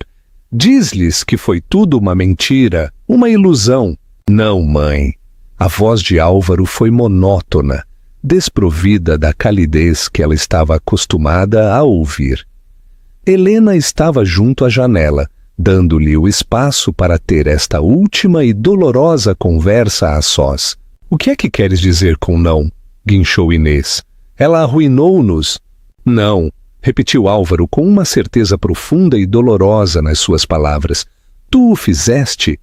Diz-lhes que foi tudo uma mentira, uma ilusão. Não, mãe. A voz de Álvaro foi monótona, desprovida da calidez que ela estava acostumada a ouvir. Helena estava junto à janela, dando-lhe o espaço para ter esta última e dolorosa conversa a sós. O que é que queres dizer com não? Guinchou Inês. Ela arruinou-nos. Não, repetiu Álvaro com uma certeza profunda e dolorosa nas suas palavras. Tu o fizeste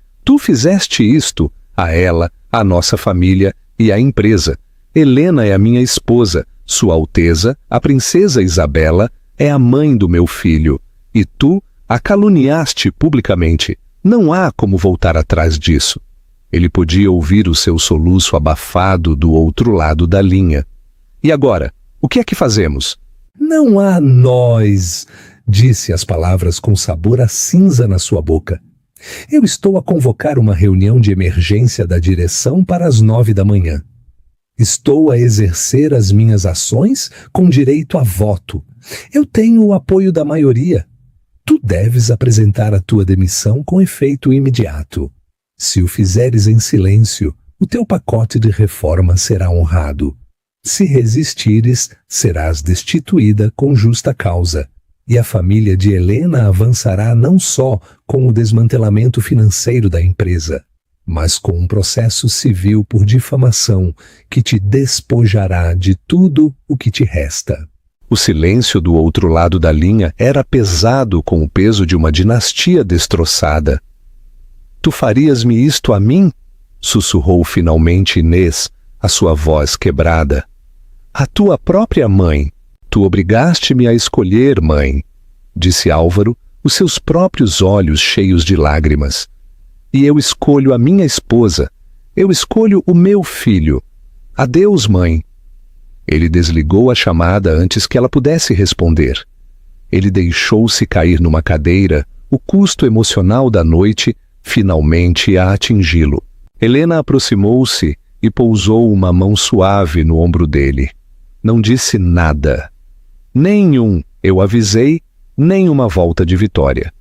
isto a ela, à nossa família e à empresa. Helena é a minha esposa, Sua Alteza, a princesa Isabela, é a mãe do meu filho, e tu a caluniaste publicamente. Não há como voltar atrás disso. Ele podia ouvir o seu soluço abafado do outro lado da linha. E agora, o que é que fazemos? Não há nós, disse as palavras com sabor a cinza na sua boca. Eu estou a convocar uma reunião de emergência da direção para as 9 da manhã. Estou a exercer as minhas ações com direito a voto. Eu tenho o apoio da maioria. Tu deves apresentar a tua demissão com efeito imediato. Se o fizeres em silêncio, o teu pacote de reforma será honrado. Se resistires, serás destituída com justa causa. E a família de Helena avançará não só com o desmantelamento financeiro da empresa, mas com um processo civil por difamação que te despojará de tudo o que te resta. O silêncio do outro lado da linha era pesado com o peso de uma dinastia destroçada. Tu farias-me isto a mim? Sussurrou finalmente Inês, a sua voz quebrada. A tua própria mãe. Tu obrigaste-me a escolher, mãe, disse Álvaro, os seus próprios olhos cheios de lágrimas. E eu escolho a minha esposa. Eu escolho o meu filho. Adeus, mãe. Ele desligou a chamada antes que ela pudesse responder. Ele deixou-se cair numa cadeira, o custo emocional da noite finalmente a atingi-lo. Helena aproximou-se e pousou uma mão suave no ombro dele. Não disse nada. Nenhum eu avisei, nem uma volta de vitória.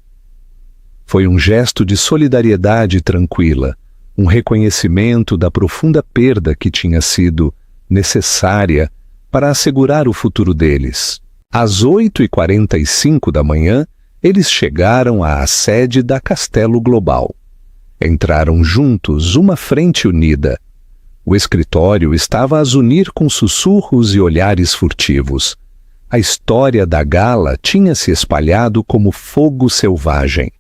Foi um gesto de solidariedade tranquila, um reconhecimento da profunda perda que tinha sido necessária para assegurar o futuro deles. Às 8h45 da manhã, eles chegaram à sede da Castelo Global. Entraram juntos, uma frente unida. O escritório estava a as unir com sussurros e olhares furtivos. A história da gala tinha se espalhado como fogo selvagem.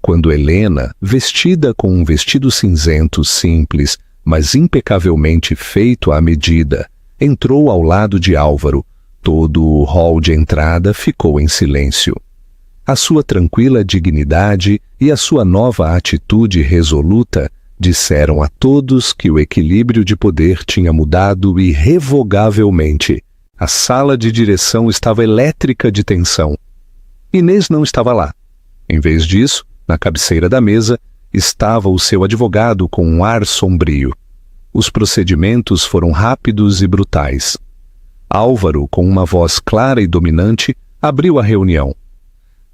Quando Helena, vestida com um vestido cinzento simples, mas impecavelmente feito à medida, entrou ao lado de Álvaro, todo o hall de entrada ficou em silêncio. A sua tranquila dignidade e a sua nova atitude resoluta disseram a todos que o equilíbrio de poder tinha mudado irrevogavelmente. A sala de direção estava elétrica de tensão. Inês não estava lá. Em vez disso, na cabeceira da mesa, estava o seu advogado com um ar sombrio. Os procedimentos foram rápidos e brutais. Álvaro, com uma voz clara e dominante, abriu a reunião.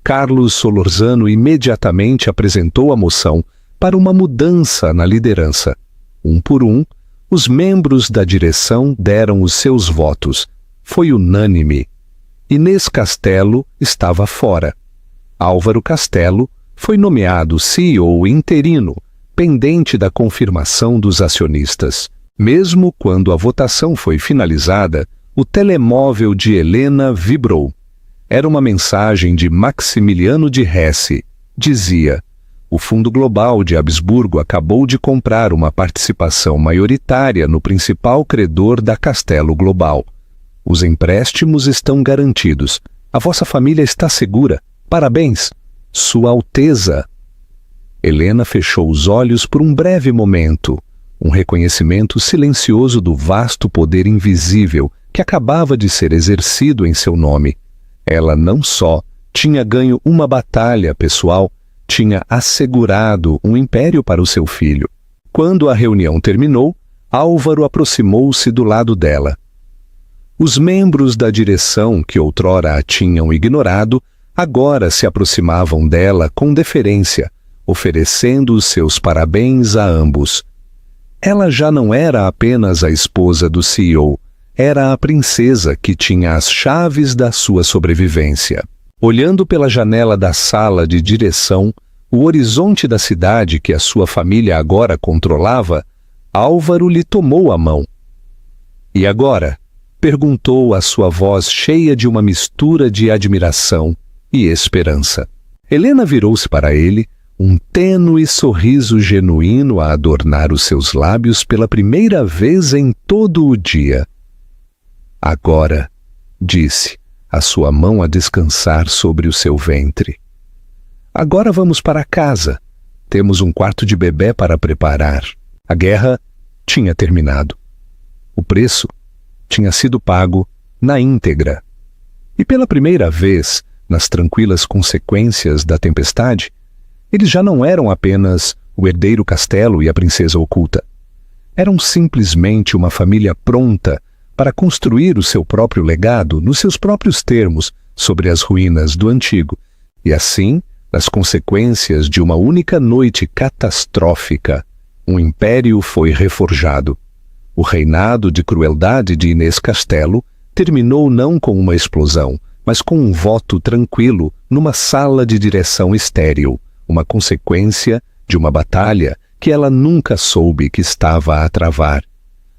Carlos Solorzano imediatamente apresentou a moção para uma mudança na liderança. Um por um, os membros da direção deram os seus votos. Foi unânime. Inês Castelo estava fora. Álvaro Castelo foi nomeado CEO interino, pendente da confirmação dos acionistas. Mesmo quando a votação foi finalizada, o telemóvel de Helena vibrou. Era uma mensagem de Maximiliano de Hesse. Dizia: o Fundo Global de Habsburgo acabou de comprar uma participação maioritária no principal credor da Castelo Global. Os empréstimos estão garantidos. A vossa família está segura. Parabéns, Sua Alteza. Helena fechou os olhos por um breve momento, um reconhecimento silencioso do vasto poder invisível que acabava de ser exercido em seu nome. Ela não só tinha ganho uma batalha pessoal, tinha assegurado um império para o seu filho. Quando a reunião terminou, Álvaro aproximou-se do lado dela. Os membros da direção que outrora a tinham ignorado, agora se aproximavam dela com deferência, oferecendo os seus parabéns a ambos. Ela já não era apenas a esposa do CEO, era a princesa que tinha as chaves da sua sobrevivência. Olhando pela janela da sala de direção, o horizonte da cidade que a sua família agora controlava, Álvaro lhe tomou a mão. E agora? Perguntou a sua voz cheia de uma mistura de admiração e esperança. Helena virou-se para ele, um tênue sorriso genuíno a adornar os seus lábios pela primeira vez em todo o dia. Agora, disse, a sua mão a descansar sobre o seu ventre. Agora vamos para casa. Temos um quarto de bebê para preparar. A guerra tinha terminado. O preço tinha sido pago na íntegra. E pela primeira vez, nas tranquilas consequências da tempestade, Eles já não eram apenas o herdeiro Castelo e a princesa oculta. Eram simplesmente uma família pronta para construir o seu próprio legado nos seus próprios termos sobre as ruínas do antigo, e assim, nas consequências de uma única noite catastrófica, um império foi reforjado. O reinado de crueldade de Inês Castelo terminou não com uma explosão, mas com um voto tranquilo numa sala de direção estéril, uma consequência de uma batalha que ela nunca soube que estava a travar.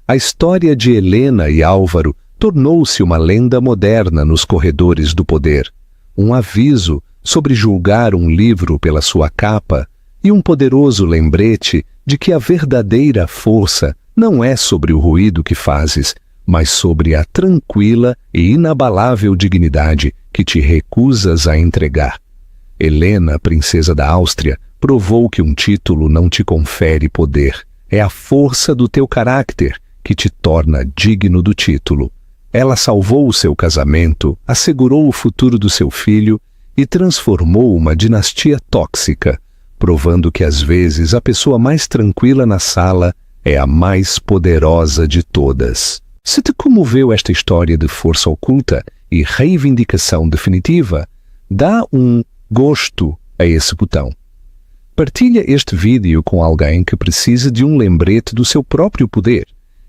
A história de Helena e Álvaro tornou-se uma lenda moderna nos corredores do poder, um aviso sobre julgar um livro pela sua capa e um poderoso lembrete de que a verdadeira força não é sobre o ruído que fazes, mas sobre a tranquila e inabalável dignidade que te recusas a entregar. Helena, princesa da Áustria, provou que um título não te confere poder. É a força do teu caráter que te torna digno do título. Ela salvou o seu casamento, assegurou o futuro do seu filho e transformou uma dinastia tóxica, provando que às vezes a pessoa mais tranquila na sala é a mais poderosa de todas. Se te comoveu esta história de força oculta e reivindicação definitiva, dá um gosto a esse botão. Partilha este vídeo com alguém que precisa de um lembrete do seu próprio poder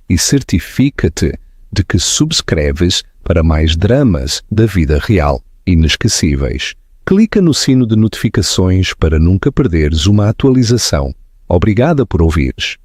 e certifica-te de que subscreves para mais dramas da vida real, inesquecíveis. Clica no sino de notificações para nunca perderes uma atualização. Obrigada por ouvires.